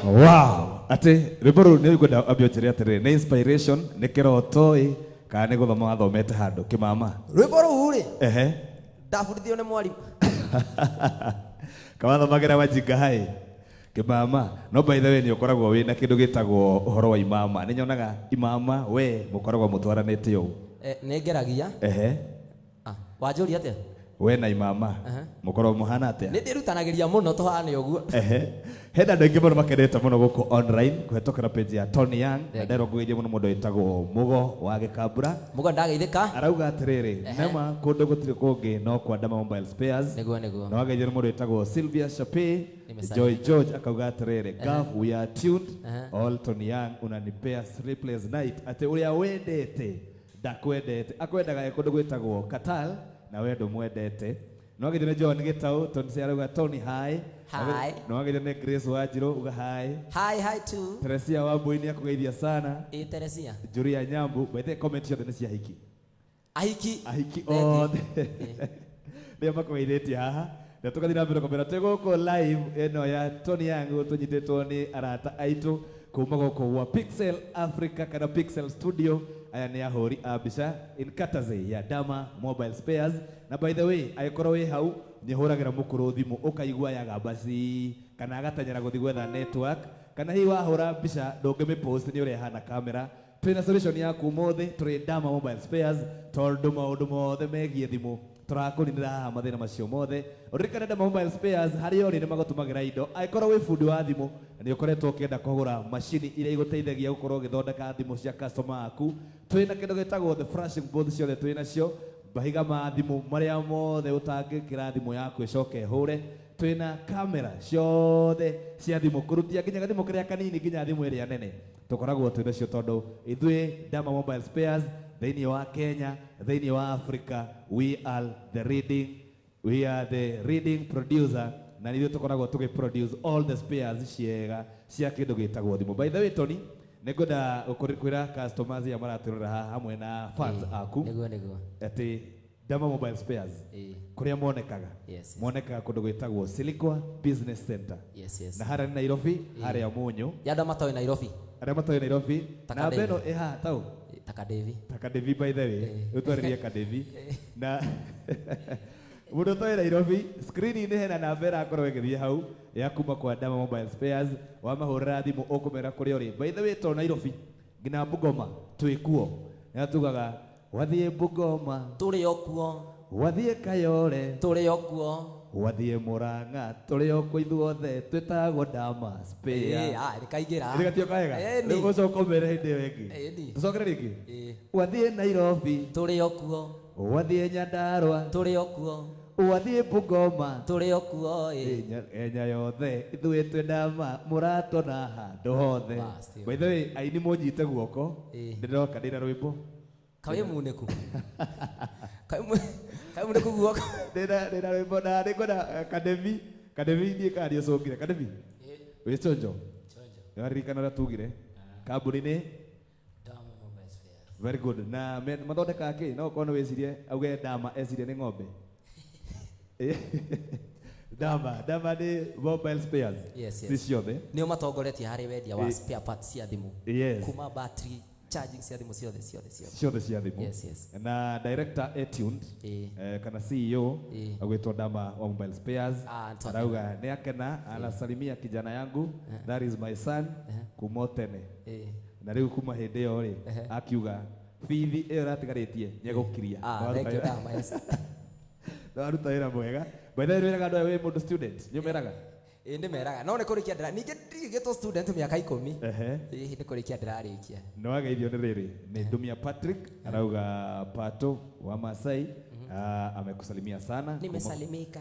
Wow, ate riburu ni gwenda ambionjere atere ni inspiration ni kiroto kana ni guthoma athomete handu kimama rwimbo rũu rĩ ehe ndabundithio nĩ mwarimũ kawathomagĩra Wajinga High kimama no by the way ni ukoragwo wina kindu gitagwo uhoro wa imama ni nyonaga imama we mukoragwo mutwaranite ũũ nĩ ngeragia ehe wanjũria atĩa we na imama mukorwo muhana atia nĩ ndĩrutanagĩria mũno tũhane ũguo hena andũ aingĩ mũno makenete mũno gũkũ online kũhetũkĩra page ya Tony Young na nderongũgĩirie mũno mũndũ wĩtagwo Mugo wa Gĩkambura Mugo ndageithĩka arauga atĩrĩrĩ nema kũndũ gũtirĩ kũngĩ no kwa Dama Mobile Spares nĩguo na wageithie mũndũ wĩtagwo Sylvia Chape Joy George akauga atĩrĩrĩ Gaf we are tuned all Tony Young unanipea sleepless night atĩ ũrĩa wendete ndakwendete akwendaga kũndũ gwĩtagwo Katal na wendo mwendete no wageithie nĩ John Gĩtaũ Tony arauga Tony hi no wageithie nĩ Grace Wanjirũ uga hi too Teresia Wambui nĩ akũgeithia sana Teresia Julia Nyambu by the comment ciothe nĩ cia ahiki othe nĩ makũgeithĩtie haha na tũgathiĩ na mbere kũmera twĩ gũkũ live ĩno ya Tony Young tũnyitĩtwo nĩ arata aitũ kuma gũkũ gwa Pixel Africa kana Pixel Studio aya nĩ ahũri a mbica in courtesy ya Dama Mobile Spares na by the way agĩkorwo wĩ hau nĩ hũragĩra mũkũrũ thimũ ũkaigua yaga basi kana agatanyara gũthiĩ gwetha network kana hihi wahũra mbica ndũngĩmĩpost nĩ ũrĩa hana kamera twĩna solution yaku ũmũthĩ tũrĩ Dama Mobile Spares tondũ maũndũ mothe megiĩ thimũ tũrakũninĩra haha mathĩna macio mothe ũririkane Dama Mobile Spares harĩa ũrĩ nĩ magũtũmagĩra indo angĩkorwo wĩ bundi wa thimũ na nĩ ũkoretwo ũkĩenda kũgũra macini iria igũteithagia gũkorwo ũgĩthondeka thimũ cia customer aku twĩna kĩndũ gĩtagwo the flashing both ciothe twĩnacio mahiga ma thimũ marĩa mothe ũtangĩkĩra thimũ yaku ĩcoke hũre twĩna kamera ciothe cia thimũ kũrutia nginya gathimũ kĩrĩa kanini nginya thimũ ĩrĩa nene tũkoragwo twĩnacio tondũ ithuĩ Dama Mobile Spares thĩinĩ wa Kenya thĩinĩ wa Africa we are the leading producer na nithuĩ tũkoragwo tũgĩproduce all the spares ciega cia kĩndũ gĩtagwo thimũ by the way Tony nĩ ngwenda kwĩra customers ya maratũrora haha hamwe na fans aku nĩguo atĩ Dama Mobile Spares kũrĩa monekaga kũndũ gwĩtagwo Silicon Business Center na harĩa nĩ Nairobi harĩa Mũnyũ yanda matoĩ Nairobi arĩa matoĩ Nairobi na beno ĩha tau Takadevi by the way ũtwarĩrie Kadevi na mũndũ toĩ Nairobi screen-inĩ hena namba ĩrakorwo ĩgĩthiĩ hau ya kuma kwa Dama Mobile Spares wamahũrĩra thimũ ũkũmera kũrĩa ũrĩ by the way to Nairobi nginya Bungoma twĩkuo na tugaga wathiĩ Bungoma tũrĩ okuo wathiĩ Kayole tũrĩ okuo wathiĩ Murang'a tũrĩ okuo ithuothe twĩtagwo Dama Spares rĩkaingĩra rĩgatioka wega rĩu ũcoka ũmere hĩndĩ ĩyo ĩngĩ tũcokere rĩngĩ wathiĩ Nairobi tũrĩ okuo wathiĩ Nyandarua tũrĩ okuo wathiĩ Bungoma tũrĩ okuo Kenya yothe ithuĩ twĩ Dama mũratona handũ hothe by the way aini mũnyite guoko ndĩroka ndĩna rwĩmbo kawe munĩku guoko ndĩna rwĩmbo na nĩngwenda Kadevi ndiĩ kana nĩũcũngire Kadevi wĩ chonjo nĩwaririkana ũrĩa tugire kambuni-inĩ very good na mathondekaga kĩ no ũkorwo nĩ wĩcirie auge Dama ecirie nĩ ng'ombe Dama nĩ Mobile Spares ci ciothe nĩo matongoretie harĩ wendia wa spare parts cia thimũ kuma battery charging cia thimũ ciothe cia thimũ na director Etuned kana CEO agwĩtwo Dama wa Mobile Spares arauga nĩ akena anasalimia kijana yangu that is my son kuma tene na rĩu kuma hĩndĩ ĩyo rĩ akiuga bithi ĩyo ratigarĩtie nĩegũkiria Ndaruta wĩra mwega. By the way wĩraga andũ aya wĩ mũndũ student. Nĩ ũmeraga? Ĩndĩ meraga. No nĩ kũrĩkia ndĩra. Ningĩ ndirigĩtwo student mĩaka 10. Nĩ kũrĩkia ndĩrarĩkia. No wageithio nĩ rĩrĩ. Nĩ Ndumia Patrick arauga Pato wa Masai. Amekusalimia sana. Nimesalimika.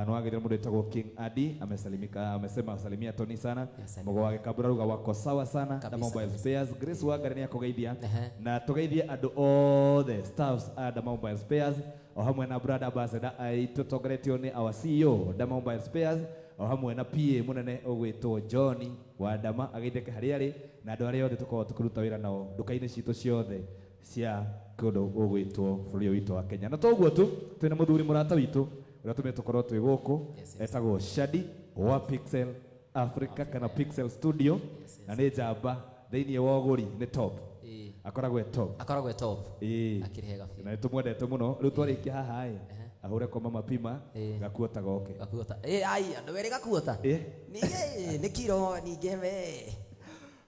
No wageithio mũndũ etagwo King Adi amesalimika, amesema salimia Tony sana. Mogo wake Kabura ruga wako sawa sana. Na Mobile Spares Grace Wangari nĩ akugeithia na tugeithie andũ othe staffs at Mobile Spares o hamwe na brother ambassador aitũ tongoretio nĩ our CEO Dama Mobile Spares o hamwe na PA munene ũgwĩtwo John wa Dama ageithĩke harĩa arĩ na andũ arĩa othe tũkoragwo tũkĩruta wĩra nao nduka-inĩ citũ ciothe cia kũndũ ũgwĩtwo bũrũri witũ wa Kenya. Na toguo tu twĩna mũthuri mũrata witũ ũrĩa tũmĩte tũkorwo twĩ gũkũ etagwo Shadi wa Pixel Africa kana Pixel Studio na nĩ njamba thĩinĩ wa ũgũri nĩ top. Akoragwo top. Akĩrĩhega biũ. Na nĩtũmwendete mũno rĩu twarĩkia haha ahũre kwa mama pima gakuota goke. Ai andũ erĩ gakuota. Nĩ kiro ningĩ we.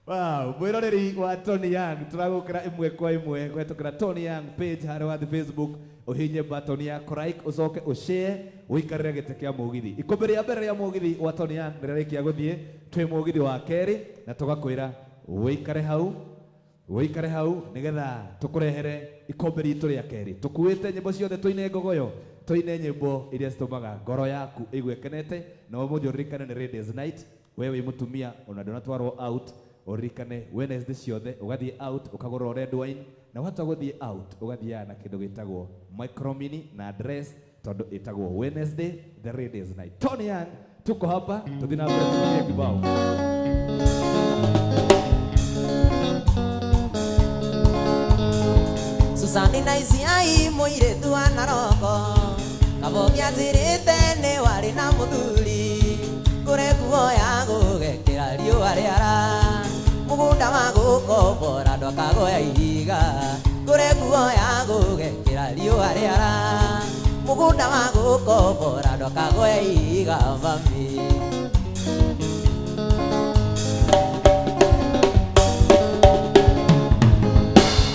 Wow, mwĩroreri wa Tony Young turagũkĩra ĩmwe kwa ĩmwe kũhetũkĩra Tony Young page harĩa wa Facebook ũhihinye button ya like ũcoke ũshare ũikarĩre gĩtĩ kĩa mũgithi. Ikombe rĩa mbere rĩa mũgithi wa Tony Young nĩrĩrĩkia gũthiĩ twĩ mũgithi wa kerĩ na tũgakwĩra wĩikare hau nĩgetha tũkũrehere ikombe ritũ rĩa kerĩ. Tũkuĩte nyĩmbo ciothe tũine ngogoyo tũine nyĩmbo iria citũmaga ngoro yaku ĩigue ĩkenete na ũmũthĩ ũririkane nĩ Ladies Night. Wewe wĩ mũtumia ona ndũnatwarwo out ũririkane Wednesday ciothe ũgathiĩ out ũkagũra red wine na wahota gũthiĩ out ũgathiaga na kĩndũ gĩtagwo micro mini na dress tondũ ĩtagwo Wednesday the Ladies Night. Tony Young tuko hapa tũthiĩ na mbere tũkirie kibao. Susani na Isiai mũirĩtu wa Naroko kabogia njĩrĩte nĩ warĩ na mũthuri kũrĩ nguo ya gũgekĩra riũa rĩara mũgũnda wa gũkombora ndwakagoya ihiga kũrĩ nguo ya gũgekĩra riũa rĩara mũgũnda wa gũkombora ndwakagoya ihiga mami.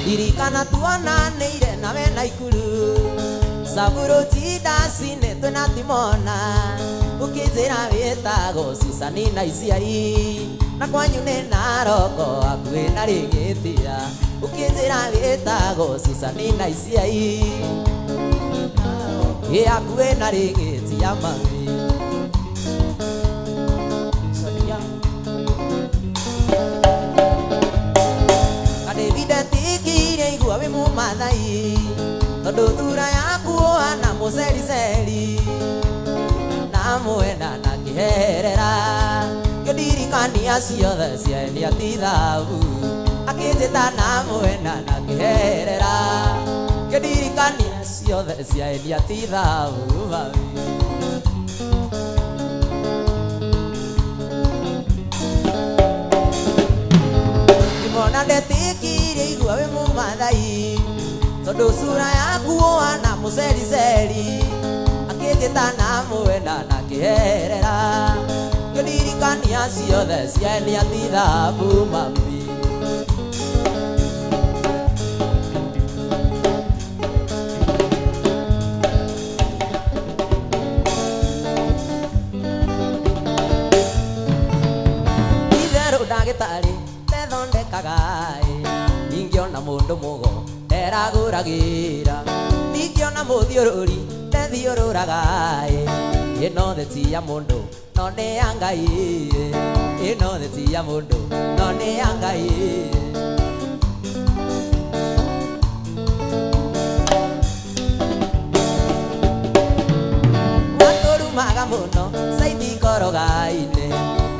Ririkana tuonanĩire nawe Naikuru Saburo tidacine twĩna timona ũkĩnjĩra wĩtagwo Susani na Isiai na kwanyu nĩ Naroko hakuhĩ na Rĩng'ĩtĩa ũkĩnjĩra wĩtagwo Susani na Isiai hakuhĩ na Rĩng'ĩtĩa mami. Tikire igua wĩ mũmathai tondũ thura yaku ũhana mũcericeri na mwena na kĩherera kĩndirikania ciothe cienia ti thabu akĩnjĩta na mwena na kĩherera kĩndirikania ciothe cienia ti thabu mami. Ngĩmona ndetikire igua wĩ mũmathai tondũ cura yaku ũhana mũcericeri akĩnjĩta na mwena na kĩherera kĩndirikania ciothe cienia ti thabu mami. Itherũ ndagĩtarĩ ndethondekaga ingĩona mũndũ mũgo nderagũragĩra ingĩona mũthiũrũri ndethiũrũraga ĩno thĩ ti ya mũndũ no nĩ ya Ngai ĩno thĩ ti ya mũndũ no nĩ ya Ngai. Watũrumaga mũno caiti koroga-inĩ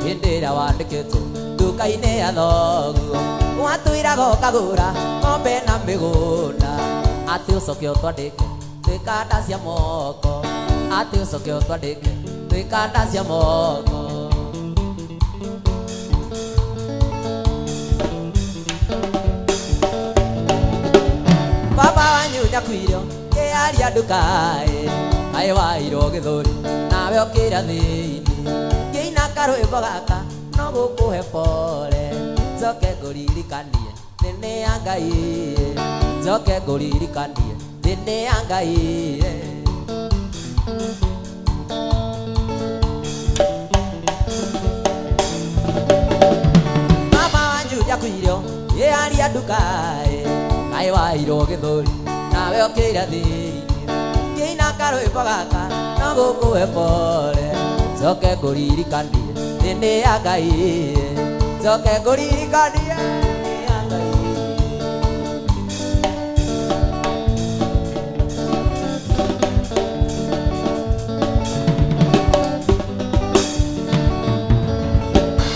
hĩndĩ ĩrĩa wandĩkĩtwo nduka-inĩ ya thoguo watwĩraga ũkagũra ng'ombe na mĩgũnda atĩ ũcoke ũtwandĩke twĩkanda cia moko atĩ ũcoke ũtwandĩke twĩkanda cia moko. Baba wanyu nĩakuire kĩaria nduka-ĩ aĩ wairwo gĩthũri nawe ũkĩra thĩinĩ ngĩina karwĩmbo gaka no gũkũhe pole njoke ngũririkanie thĩ nĩ ya Ngai njoke ngũririkanie thĩ nĩ ya Ngai. Yakuiro, ye aria dukai, aiwa iro githuri, nawe okira thi. Kina karo ipagaka, nago koe pole, zoke kuririkanie, nene ya Ngai, zoke kuririkanie, nene ya Ngai.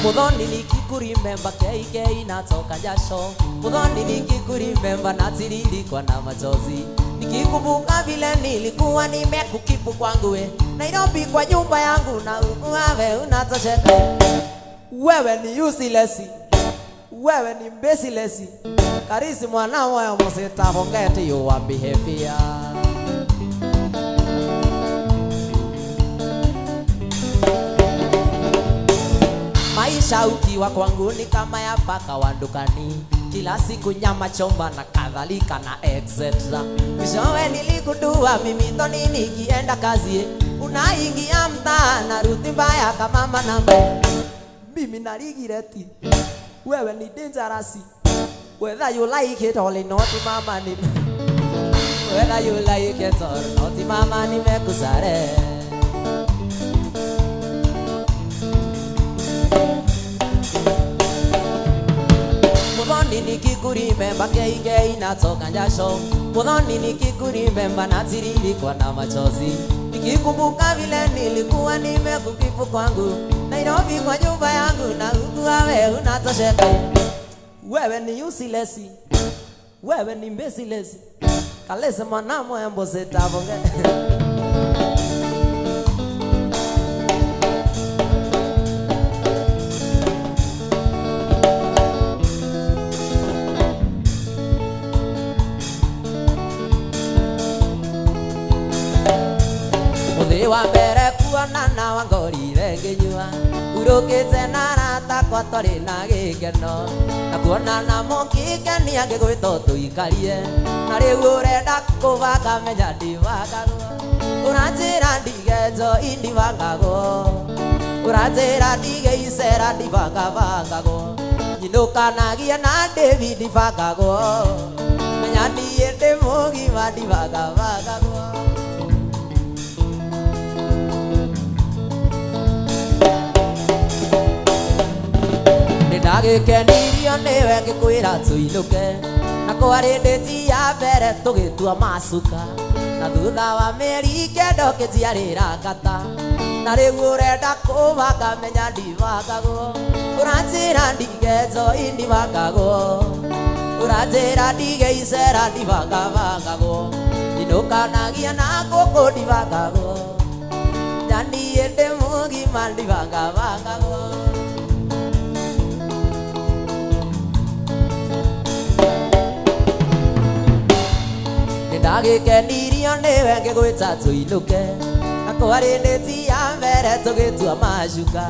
Mudhoni nikikurimemba kei natoka jasho, mudhoni nikikurimemba natiririkwa na machozi, nikikumbuka vile nilikuwa nimekukipu kwangu we Nairobi kwa nyumba yangu na wewe unatosheka. Wewe ni useless, wewe ni baseless, karisi mwana wa moseta forget your behavior. Maisha ukiwa kwangu ni kama ya paka wa dukani, kila siku nyama choma na kadhalika na etc. Mwishowe niligundua mimi ndo nikienda kazi, unaingia mtaa na ruti mbaya kama mama namba. Mimi na regret, wewe ni dangerous, whether you like it or not mama ni whether you like it or not mama nimekusare. Mudhoni nikikurimemba kei natoka jasho, mudhoni nikikurimemba natiririkwa na machozi, nikikumbuka vile nilikuwa nimekukipu kwangu Nairobi kwa nyumba yangu na wewe unatosheka. Wewe ni useless, wewe ni baseless, kalese mwanamo ya mboseta bonge. Wa mbere kuona na wangorire nginyua, urukite na rata kwa tori na gikeno, na kuona na mukikenia ngigwita tuikarie, na riu urenda kuvaga menya ndivagagwo, uranjira ndigejo indivagagwo, uranjira ndigeicera ndivagavagagwo, nyinukanagia na David ndivagagwo, menya niĩ ndi mugima ndivagavagagwo. Ndagikenirio niwe ngikwira tuinuke, na kwarinditi ya mbere tugitua macuka, na thutha wa mĩeri kenda ũkĩnjiarĩra ngata, na rĩu ũrenda kũvaga menya ndivagagwo, ũranjĩra ndigejo indivagagwo, ũranjĩra ndigeicera ndivagavagagwo, nyinũkanagia na ngũkũ ndivagagwo, na niĩ ndĩ mũgima ndivagavagagwo. Ndagikenirio niwe ngigwita tuinuke, na kwarinditi ya mbere tugitua macuka,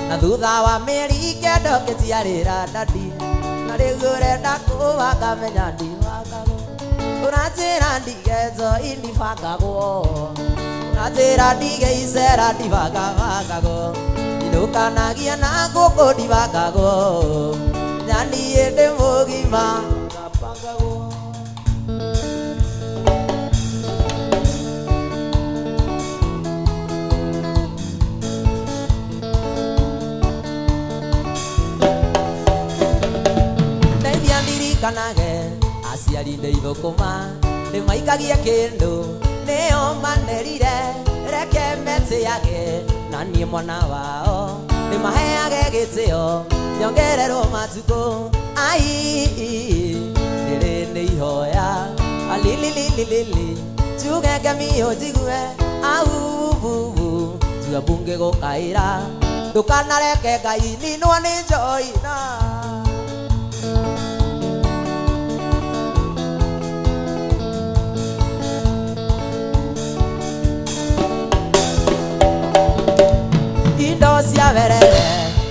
na thutha wa mĩeri kenda ũkĩnjiarĩra ndati, na rĩu ũrenda kũvaga menya ndivagagwo, ũranjĩra ndigejo indivagagwo, ũranjĩra ndigeicera ndivagavagagwo, nyinũkanagia na ngũkũ ndivagagwo, na niĩ ndĩ mũgima ndivagagwo. Kanage aciari nĩ ithũkũma nĩmaikagia kĩndũ nĩo manerire, reke metĩage na niĩ mwana wao nĩmaheage gĩtĩo nyongererwo matukũ. Ai rĩrĩ nĩ ihoya alilililili njuge ngemio njigue au bubu njuga bunge gũkaĩra ndũkanareke Ngai ninwo nĩ njoina. Indo cia verere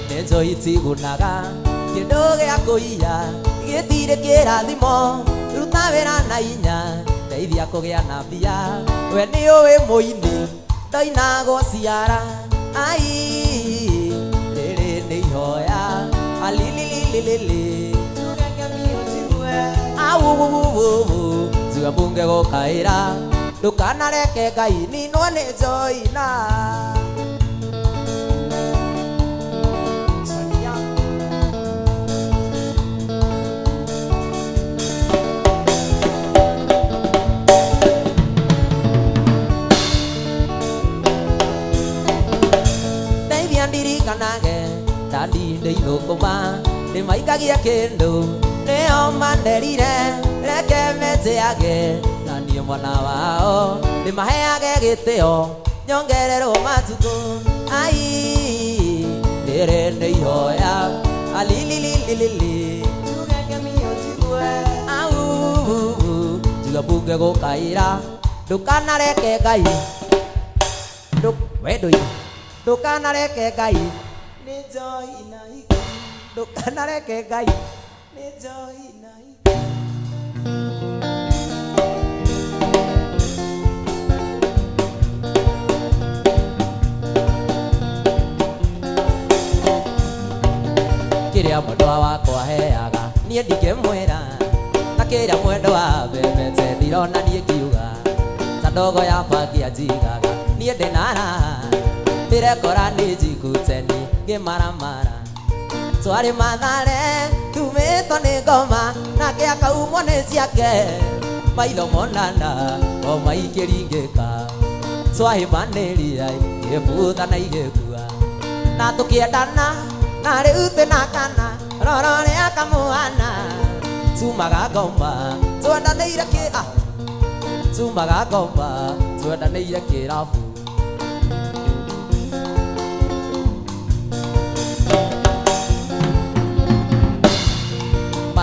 nĩnjo itigunaga, kĩndũ gĩa kũiya gĩtirĩ kĩrathimo, ruta wĩra na hinya ndeithia kũgĩa na mbia, we nĩ ũĩ mũini đôi na go siara ai lê lê đi hồi à li li li li li li à vu vu vu vu vu chưa buông cái go kai ra dukana leke kai ni no ne joy na đi đi đồ cô ba để mấy cái kia kendo để ông man để đi nè để cái mẹ trẻ cái là niềm vui nào ao để mà hay cái teo nhong cái để đồ mà tu cô ai để đi hồi à li li li li li li chú cái mi ở chú à chú cái bu cái cô cái ra dukan nare cái duk về đôi dukan nare cái ne joy nai dukan are ke gai ne joy nai kiria mwadwa wakwa heaga nie ndikemwira na kiria mwendwa bebe te ndirona nie kiuga ta ndogo ya pakia jigaga nie ndenara ndirekora ni jikuteni maramara twari mathare tumetwo ni ngoma nake akaumwo ni ciake maitho monana o maikiringika twahimaniria gibutha na igikua na tukiendana na riu twina kana roro ria kamuana tumaga ngoma twendanĩire tumaga ngoma twendanĩire kĩrabu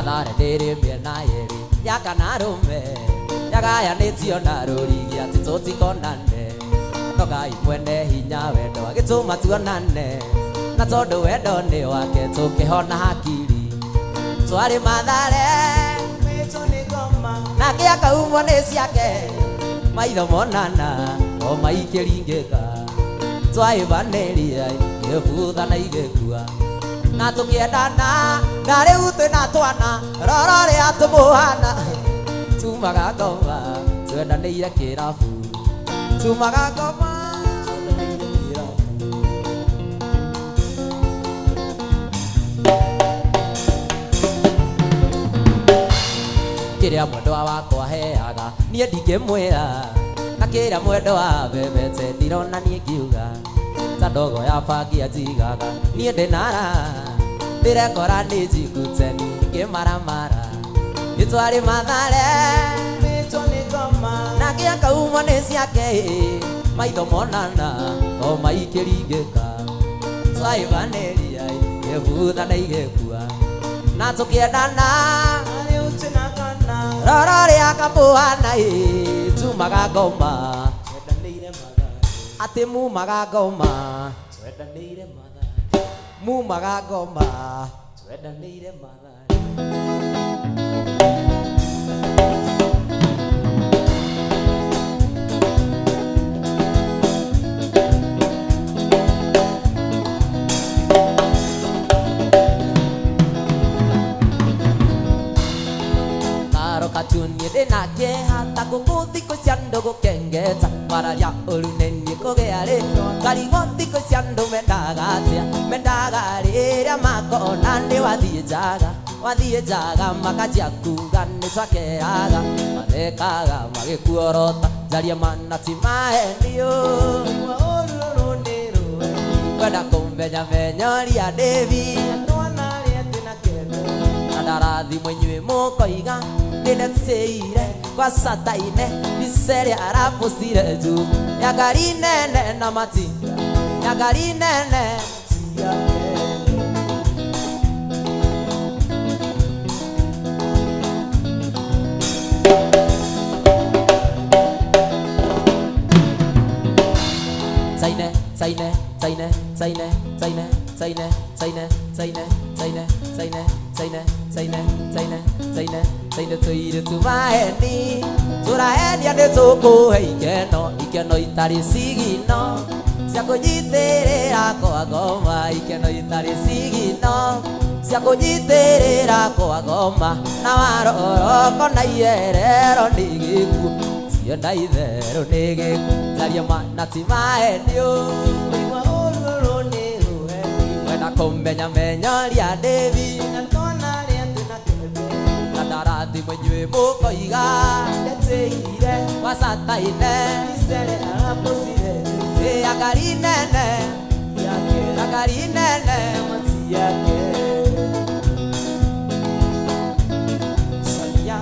mathare ndĩrĩ mĩena yerĩ ya kana rũme yagayanĩtio na rũrigi atĩ tũtikonane no Ngai mwene hinya wendo agĩtũma tuonane na tondũ wendo nĩ wake tũkĩhona hakiri twarĩ mathare nake akaumwo nĩ ciake maitho monana o maikĩringĩka twahĩbanĩria gĩbutha na igĩkua na tukiendana na riu twina twana roro ria tumuhana tumaga ngoma twendanĩire kĩrabu tumaga ngoma twendanĩire kĩrabu kĩrĩa mwendwa wakwa heaga niĩ ndingĩmwĩra na kĩrĩa mwendwa bebete ndirona niĩ ngiuga ta ndogo ya pakia jigaga niĩ ndĩnara ndirekora nĩ njikuteni ngĩmaramara nĩtwarĩ mathare nake akaumwo nĩ ciake maitho monana o maikĩringĩka twahĩbanĩria gĩbutha na igĩkua na tũkĩendana roro rĩa kamũhana tumaga ngoma atĩ mumaga ngoma twendanĩire mathare mumaga ngoma twendanĩire mathare karo katunie ndĩna kĩeha ta ngũkũ thikũ cia andũ gũkengeta mararia ũru nĩ niĩ kũgĩa rĩ karigwo thikũ cia andũ mendaga atĩa mendaga rĩrĩa makona nĩ wathiĩ njaga makanjia kuga nĩ twakeraga mathekaga magĩkuorota njaria manati mahendio kwenda kũmenya menyoria David na ndarathimwo inyuĩ mũkoiga nĩndemceire kwa sataine biceria arapostire juu ya ngari nene na mati ya ngari nene Zaine, zaine, zaine, zaine, zaine, zaine, zaine, zaine, zaine, zaine, zaine, zaine, zaine, zaine, zaine tuire tu maeni turaenia nĩ tũkũhe ikeno ikeno itari sigino cia kunyitirira kwa ngoma ikeno itari sigino cia kunyitirira kwa ngoma na waroroko na ierero nigiku cienda itherũ nigiku caria manati maendio igua ũrũrũ nĩ rũheni wenda kũmenya menyoria David na tona rĩa tuna kĩmbe na ndarathimũ inyuĩ mũkoiga ndeteire wasataine icere arapũcire agari nene agari nene mati yake Salia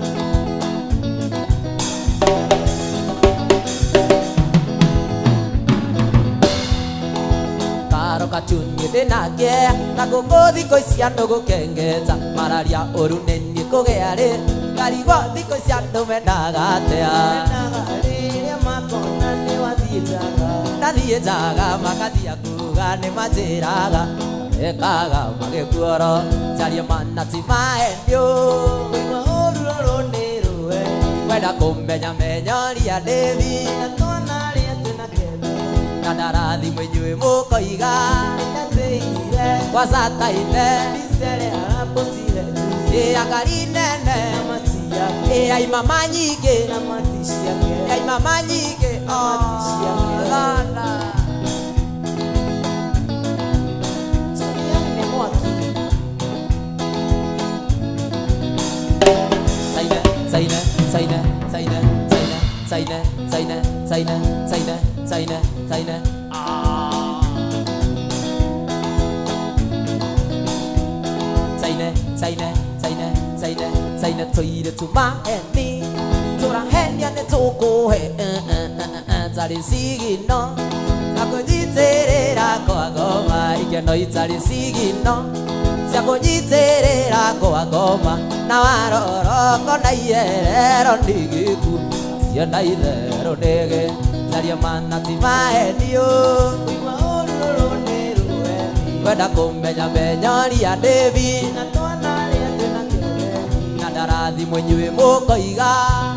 karo kachunye denake na gũkũ thikũ ici andũ gũkengeta mararia ũru nĩniĩ kũgĩa rĩ ngarigo thikũ ici andũ mendaga atea rĩrĩa makona nĩ wathiĩtaga nathiĩ njaga makathia kuga nĩ manjĩraga ekaga magĩkuoro caria manati maendio igua ũrũrũ nĩ rũheni wenda kũmenya menyoria David na tona rĩa tuna kĩmbe na ndarathimũ inyuĩ mũkoiga ndeteire wasataine icere arapũcire agari nene ai mama nyingĩ na mati ciake ai mama nyingĩ mati ciake lana nĩ mwaki saine saine saine saine saine saine saine saine saine saine saine saine saine saine saine saine toire tumaheni turahenia nĩ tũkũhe itarĩ sigino cia kũnyitirĩra kwa ngoma ikeno itarĩ sigino cia kũnyitirĩra kwa ngoma na waroroko na ierero nĩgĩku cienda itherũ nĩgĩ caria manati maendio igua ũrũrũ nĩ rũheni wenda kũmenya menyoria David na twana rĩa tuna kĩmbe na ndarathimũ inyuĩ mũkoiga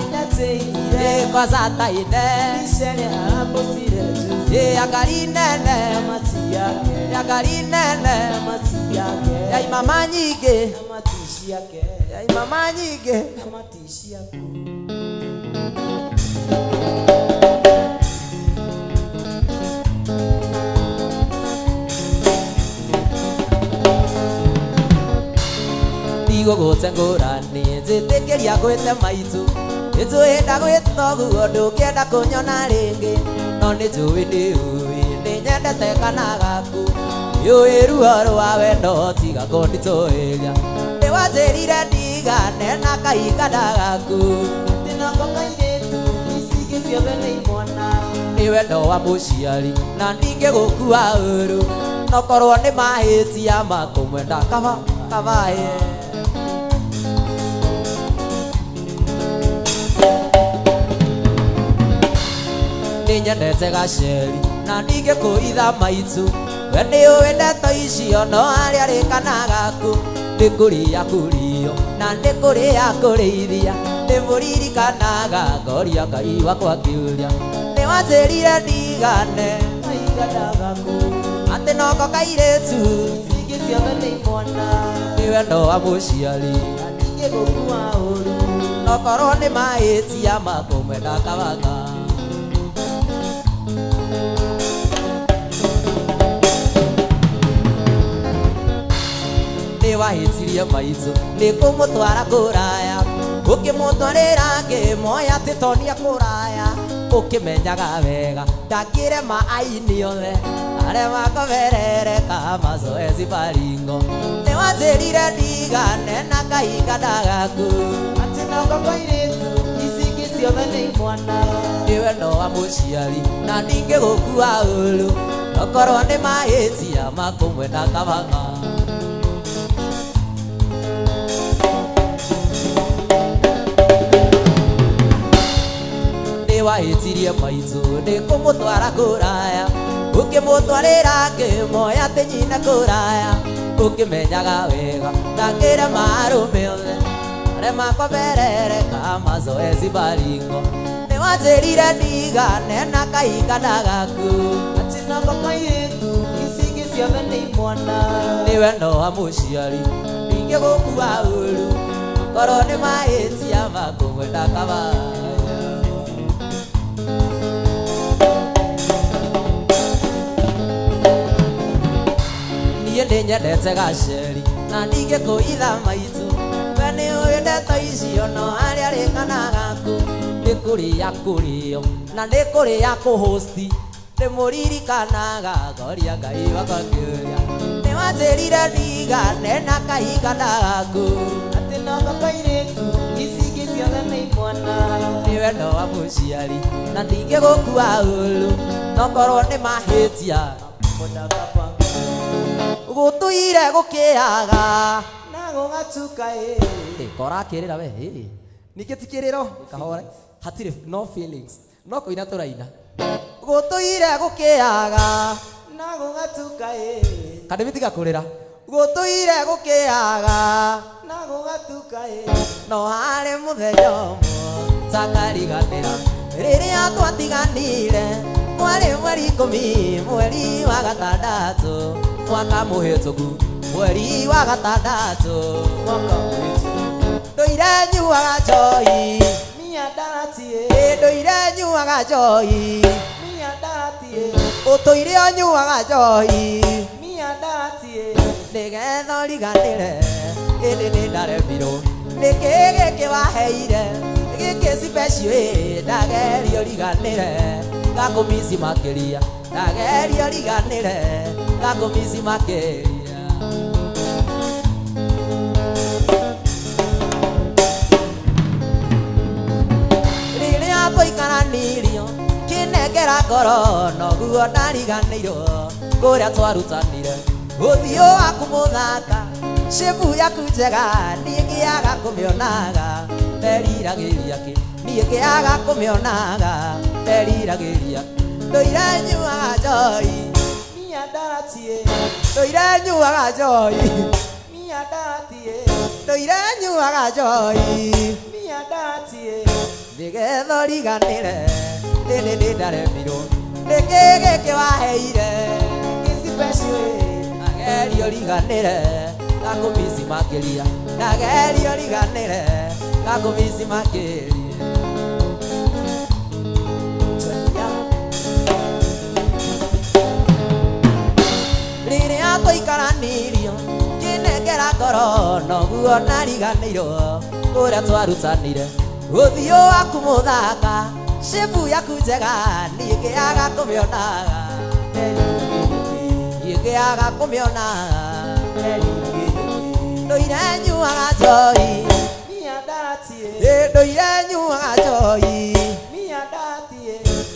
ndeteire wasataine icere arapũcire agari nene mati yake agari nene mati yake ai mama nyingĩ mati ciake ai mama nyingĩ mati ciaku gũgũte ngũrani njĩtĩkĩria gwĩte maitũ nĩtwĩenda gwĩta ũguo ndũkĩenda kũnyona rĩngĩ no nĩnjũĩ nĩũĩ nĩnyendete kana gaku nĩũĩ ruo rwa wendo tiga kũnditũĩria nĩwanjĩrire ndigane na kahinda gaku atĩ noko kairĩtu icingĩ ciothe nĩ imwana nĩ wendo wa mũciari na ndingĩgũkua ũru nokorwo nĩ mahĩtia makũmwenda kabaye nyendete gaceri na ndingĩkũitha maitũ we nĩũĩ ndeto icio no harĩa rĩkana gaku ndĩkũrĩa kũrio na ndĩkũrĩa kũrĩithia ndĩmũririkanaga ngoria Ngai wakwa kĩũria nĩwanjĩrire ndigane kahinda gaku atĩ noko kairĩtu icingĩ ciothe nĩ imwana nĩ wendo wa mũciari na ndingĩgũkua ũru nokorwo nĩ mahĩtia makũmwenda kabaga wahĩtirie maitũ nĩkũmũtwara kũraya ũkĩmũtwarĩra ngĩmoya atĩ tonia kũraya ũkĩmenyaga wega ndangĩrema aini othe arĩa makomerereka mazoezi Baringo nĩwanjĩrire ndigane na kahinda gaku atĩ noko kairĩtu icingĩ ciothe nĩ imwana nĩ wendo wa mũciari na ndingĩgũkua ũru nokorwo nĩ mahĩtia makũmwenda kabaga wahĩtirie maitũ nĩkũmũtwara kũraya ũkĩmũtwarĩra ngĩmoya atĩ nyine kũraya ũkĩmenyaga wega ndangĩrema arũme othe arĩa makomerereka mazoezi Baringo nĩwanjĩrire ndigane na kahinda gaku atĩ nako kairĩtu ici ingĩ ciothe nĩ imwana nĩ wendo wa mũciari ningĩ gũkua ũru korwo nĩ mahĩtia makũgwenda kabaya niĩ nĩnyendete gaceri na ndingĩkũitha maitũ we nĩ ũĩ ndeto icio no harĩa rĩngana gaku nĩ kũrĩa kũrĩo na nĩ kũrĩa kũhosti ndĩmũririkanaga ngoria Ngai wakwa ngĩũria nĩwanjĩrire ndigane na kahinda gaku atĩ nako kairĩtu ici ingĩ ciothe nĩ imwana nĩ wendo wa mũciari na ndingĩgũkua ũru nokorwo nĩ mahĩtia mũndakaba gũtũire gũkĩaga na gũgatuka kora kĩrĩra we ningĩ ti kĩrĩro kahora hatirĩ no feelings no kũina tũraina gũtũire gũkĩaga na gũgatuka kana mĩtiga kũrĩra gũtũire gũkĩaga na gũgatuka no harĩ mũthenya ũmwe takariganĩra rĩrĩa twatiganire mwarĩ mweri 10 mweri wa gatandatũ mwaka mũhĩtũku mweri wa gatandatũ mwaka mũhĩtũku ndũire nyuaga njohi ndũire nyuaga njohi ũtũire ũnyuaga njohi nĩgetha ũriganĩre ĩndĩ nĩ ndaremirwo nĩkĩ gĩkĩ waheire gĩkĩ special ndageria ũriganĩre ngakũmisi makĩria ndageria ũriganĩre ngakũmisi makĩria rĩrĩa twaikaranĩirio kĩnengera ngoro noguo ndariganĩirwo kũrĩa twarutanire ũthiũ waku mũthaka shape yaku njega niĩ ngĩaga kũmĩonaga nderiragĩria kĩ niĩ ngĩaga kũmĩonaga nderiragĩria ndũire nyuaga njohi ndũire nyuaga njohi ndũire nyuaga njohi nĩgetha ũriganĩre ĩndĩ nĩ ndaremirwo nĩkĩ gĩkĩ waheire ndageria ũriganĩre ngakũmisi makĩria ndageria ũriganĩre ngakũmisi makĩria rĩrĩa twaikaranĩirio kĩnengera ngoro noguo nariganĩirwo kũrĩa twarutanire ũthiũ waku mũthaka shape yaku njega niĩ ngĩaga kũmĩonaga niĩ ngĩaga kũmĩonaga ndũire nyuaga njohi ndũire nyuaga njohi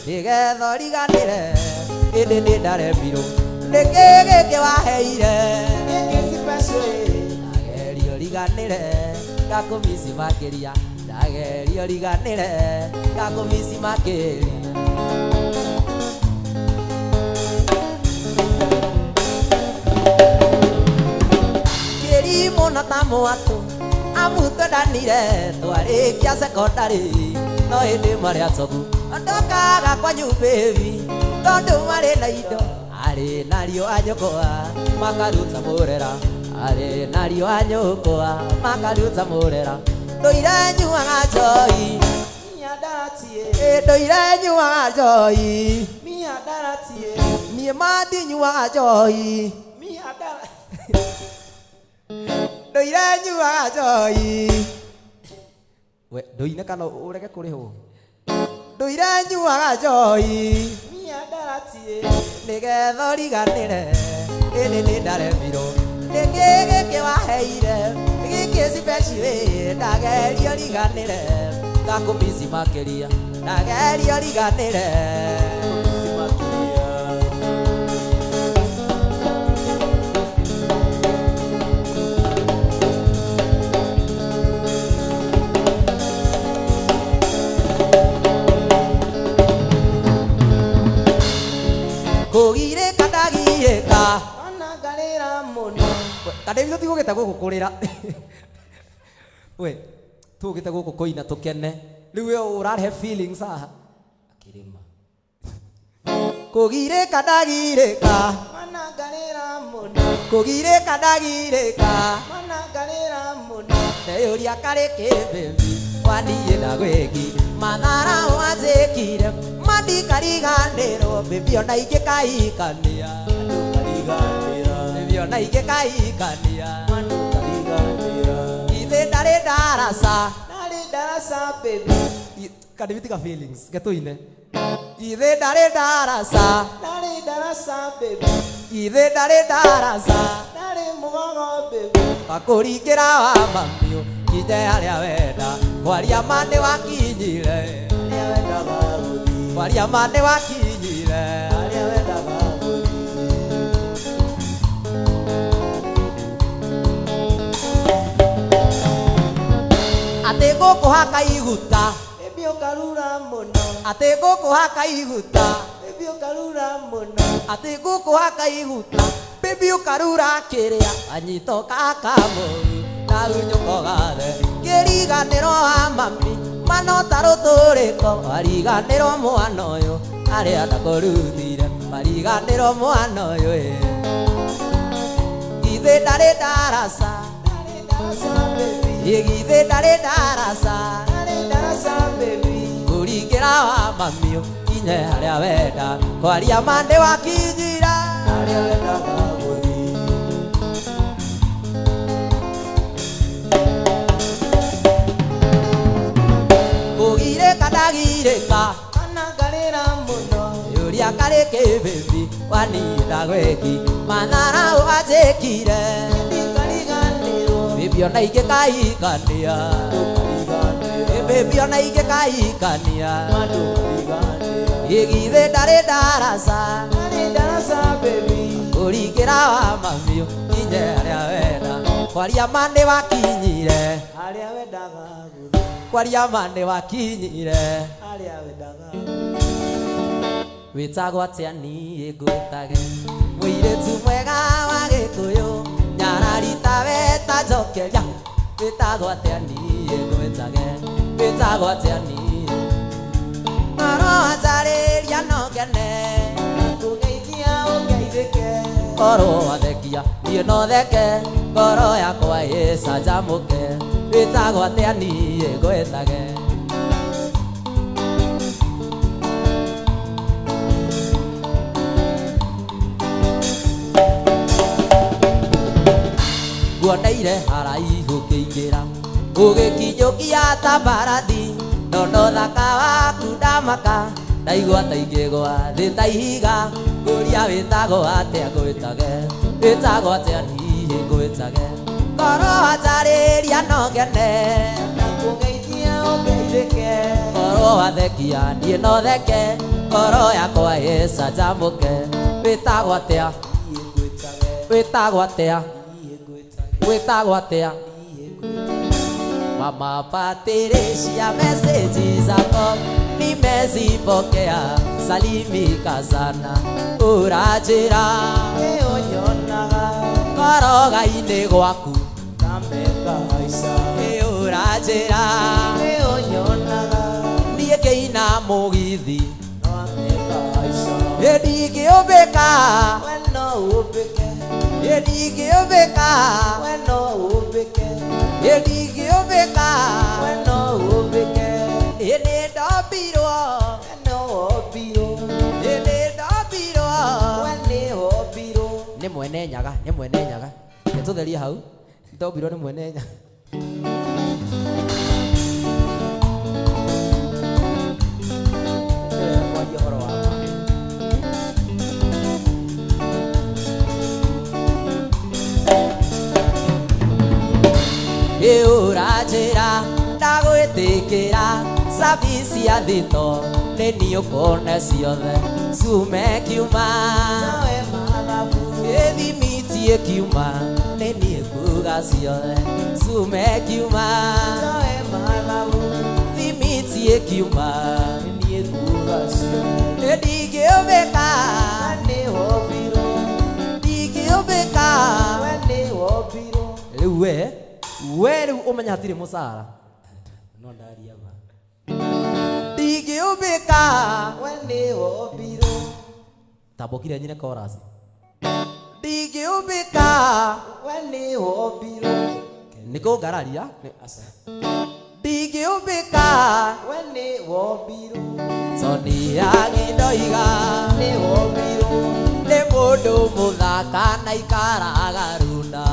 nĩgetha ũriganĩre ĩndĩ nĩ ndaremirwo nĩkĩ gĩkĩ waheire ndageria ũriganĩre ngakũmisi makĩria ndageria ũriganĩre ngakũmisi makĩria kĩrimũ na ta mwatũ amu twendanire twarĩkia secondary no hĩndĩ marĩa togu ndokaga kwanyu baby tondũ marĩ na indo arĩ nario anyũkwa makaruta mũrera arĩ nario anyũkwa makaruta mũrera ndũire nyuaga njohi ndũire nyuaga njohi niĩ mandi nyuaga njohi ndũire nyuaga njohi we ndũine kana ũrege kũrĩhwo ndũire nyuaga njohi nĩgetha ũriganĩre ĩndĩ nĩ ndaremirwo nĩkĩ gĩkĩ waheire gĩkĩ special ndageria ũriganĩre ngakũmisi makĩria ndageria ũriganĩre kũgirĩka ndagirĩka ona ngarĩra mũno kademi tũtigũgĩte gũkũ kũrĩra we tũgĩte gũkũ kũina tũkene rĩu we ũrarehe feelings haha kirima kugireka ndagireka Mana ngarira muno kugireka ndagireka Mana ngarira muno Teoria kareke baby Waniye ndagweki Mathara wazekire Mandi kariganero Baby ona ike kaikania Manu kariganira Baby ona ike kaikania Manu kariganira Ithe ndare darasa Nari darasa baby Kadibitika feelings Gatuine Ithe ndare darasa Nari darasa baby Ithe ndare darasa Nari mugongo baby Akurikira wa mamio Kije haria wenda Kwaria mane wakinyire Aria wenda gaguthi Kwaria mane wakinyire Aria wenda gaguthi Ate goko haka iguta Baby ukarura muno Ate goko haka iguta Baby ukarura muno Ate goko haka iguta Baby ukarura kiria Anyito kaka moru Na unyoko gare Kiriganiro wa mami Mano taruturiko Ariganiro mwana uyu Aria ndakurutire Ariganiro mwana uyu Ithe ndare darasa Nari darasa baby Igithe ndare darasa Nari darasa baby Kurikira wa mamio Kinye haria wenda Kwaria mande wakinyira Aria wenda gaguthi Kugireka ndagireka Mana ngarira muno Yuria kareke baby Wanida gweki Mathara wazekire Baby kariganiro Baby ona ike kaikania Kariganiro Baby ona ike kaikania Manu kariganiro Igithe ndare darasa Nari darasa baby Kurikira wa mamio Kinye haria wenda Kwaria mande wakinyire Aria wenda gaguthi Kwaria mande wakinyire Aria wenda gaguthi Witagwo atia niĩ ngwĩtage mũirĩtu mwega wa Gĩkũyũ nyararita weta njokeria wĩtagwo atia niĩ ngwĩtage wĩtagwo atia niĩ ngoro wanjarĩria no ngene Kugeithia ũngeithĩke ngoro wathekia niĩ no theke ngoro yakwa ĩcanjamũke wĩtagwo atia niĩ ngwĩtage Guoneire haraihu kĩingĩra ũgĩkinyũkia ta mbarathi nondo thaka waku ndamaka ndaigua ta ingĩgwa thĩ ta ihiga ngũria wĩtagwo atĩa ngwĩtage wĩtagwo atĩa niĩ ngwĩtage ngoro wanjarĩria no ngene Kugeithia ũngeithĩke ngoro wathekia niĩ no theke ngoro yakwa ĩcanjamũke wĩtagwo atĩa wĩtagwo atĩa wĩtagwo atĩa Mama Patricia message zako nimezipokea salimika sana urajira Ũnyonaga koroga-inĩ gwaku kamekaica urajira Ũnyonaga niĩ ngĩina mũgithi kamekaica ndingĩũmbĩka We no ũmbĩke ndingĩũmbĩka We no ũmbĩke ndingĩũmbĩka We no ũmbĩke nĩ ndombirwo We no wombirwo nĩ ndombirwo We nĩ wombirwo nĩ mwene nyaga nĩ mwene nyaga nĩtũtherie hau ndombirwo nĩ mwene nyaga Kwaria ũhoro wakwa ũranjĩra ndagwĩtĩkĩra service ya thito nĩ niĩ ũkone ciothe cume kiuma Nawe mathabu ĩthimiti ĩkiuma nĩ niĩ kuga ciothe cume kiuma Nawe mathabu thimiti ĩkiuma Niĩ kuga ciothe ndingĩũmbĩka We nĩ wombirwo ndingĩũmbĩka We nĩ wombirwo rĩu we rĩu ũmenya hatirĩ mũcara No ndaria ma ndingĩ ndingĩũmbĩka we nĩ wombirwo tambũkire nyine chorus ndingĩũmbĩka we nĩ wombirwo nĩkũngararia ndingĩũmbĩka we nĩ wombirwo Tony Yangi ndoiga nĩ wombirwo nĩ mũndũ mũthaka na ikaraga runda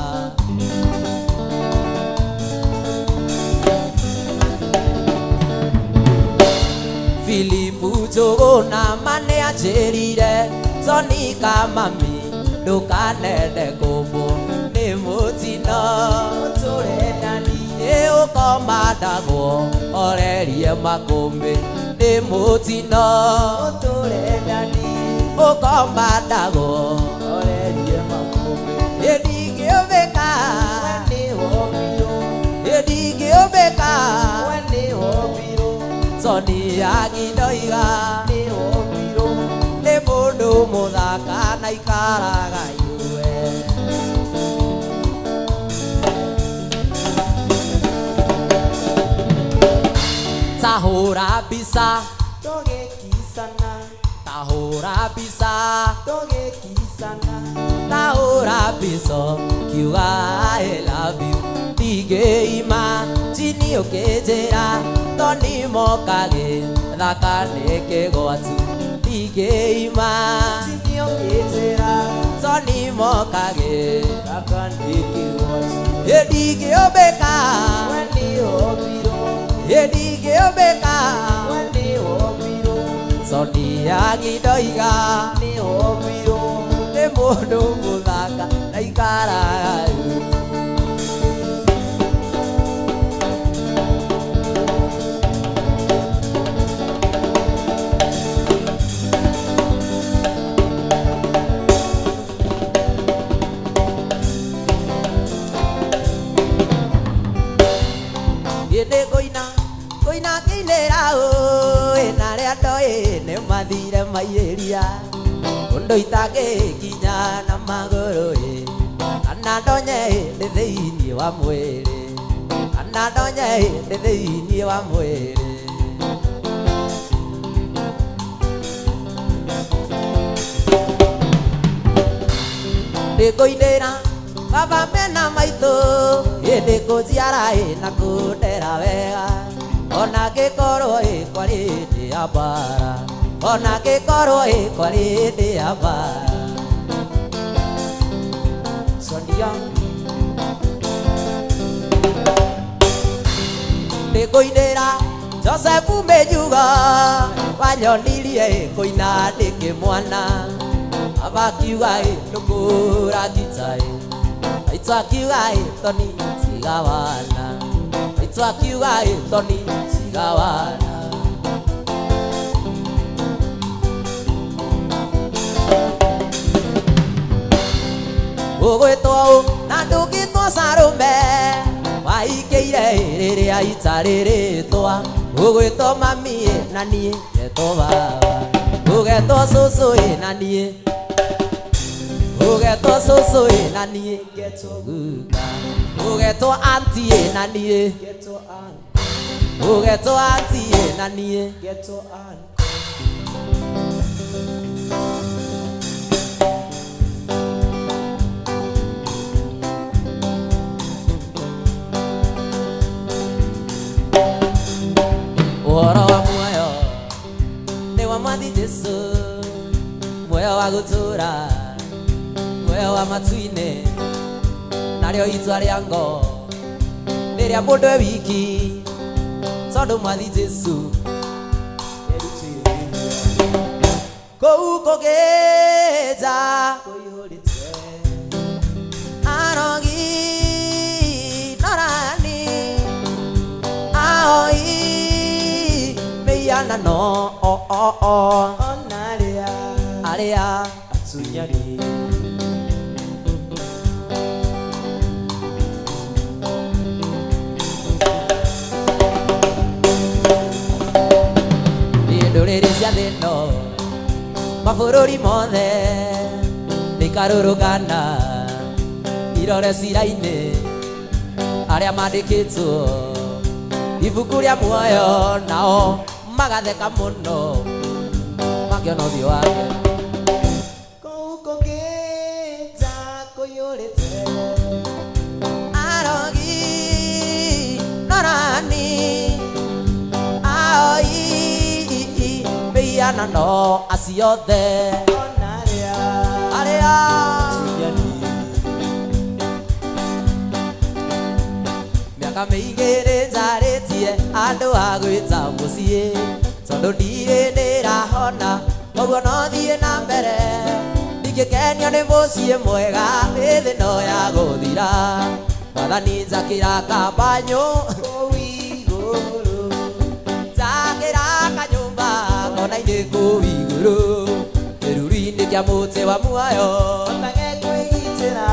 Philipu Njũgũna mane anjĩrire Tony Kamami ndũkanende kũmbwo nĩ mũtino tũrendani ũkomandagwo orerie makũmbĩ nĩ mũtino tũrendani ũkomandagwo orerie makũmbĩ ndingĩũmbĩka nĩ wombirwo ndingĩũmbĩka nĩ wombirwo Tony Yangi ndoiga nĩ wombirwo nĩ mũndũ mũthaka na ikaraga iwe tahũra mbica tũgĩkicana tahũra mbica tũgĩkicana tahũra mbica kiuga I love you ndingĩima chini ũkĩnjĩra Tony mokagĩ thaka nĩ kĩgwatu ndingĩima chini ũkĩnjĩra Tony mokagĩ thaka nĩ kĩgwatu ndingĩũmbĩka we nĩ wombirwo ndingĩũmbĩka we nĩ wombirwo Tony Yangi ndoiga nĩ wombirwo nĩ mũndũ mũthaka na ikaraga Koina kĩinĩra na rĩa ndoĩ nĩ mathire maiyĩria ũndũ itangĩkinya na magũrũ kana ndonye ndĩ thĩinĩ wa mwĩrĩ kana ndonye ndĩ thĩinĩ wa mwĩrĩ ndĩkũinĩra baba mena maitũ hĩndĩ kũnjiara na kũndera wega ona ngĩkorwo kwarĩ hĩndĩ ya mbara ona ngĩkorwo kwarĩ hĩndĩ ya mbara Sonia ndĩkũinĩra Joseph Mĩnjugo wanyonirie kũina ndĩkĩmwana abakiuga ndũkũra gitaĩ aitwakiuga Tony tiga wana aitwakiuga Tony tiga wana ũgwĩtwo na ndũngĩtwo Salome waikĩire rĩrĩa itarĩrĩtwa ũgwĩtwo mami na niĩ ngetwo baba ũgetwo cũcũ na niĩ ũgetwo cũcũ na niĩ ngetwo guka ũgetwo auntie na niĩ ngetwo aunt ũgetwo auntie na niĩ ngetwo aunt ũhoro wa muoyo nĩ wa Mwathi Jesũ muoyo wa gũtũũra muoyo wa matu-inĩ narĩo itwa rĩa ngo rĩrĩa mũndũ e wiki tondũ Mwathi Jesũ kũu kũgĩnja kũihũrĩte arogi norani ahoi mĩhianano ona arĩa atunyani ndũrĩrĩ cia thĩ ĩno mabũrũri mothe nĩikarũrũngana irore cira-inĩ arĩa mandĩkĩtwo ibuku rĩa muoyo nao magatheka muno makiona uthio wake kũngĩnja kũiyũrĩte arogi norani aoi meiana no aciothe arĩa mĩaka mĩingĩ nĩnjarĩtie andũ a gwĩta mũciĩ tondũ ndirĩ ndĩrahona ũguo no thiĩ na mbere ndingĩkenio nĩ mũciĩ mwega thĩ no ya gũthira mwathani njakĩra kambanyũ kũu igũrũ njakĩra kanyũmba kona-inĩ kũu igũrũ kĩruru-inĩ kĩa mũtĩ wa muoyo otage kwĩgitĩra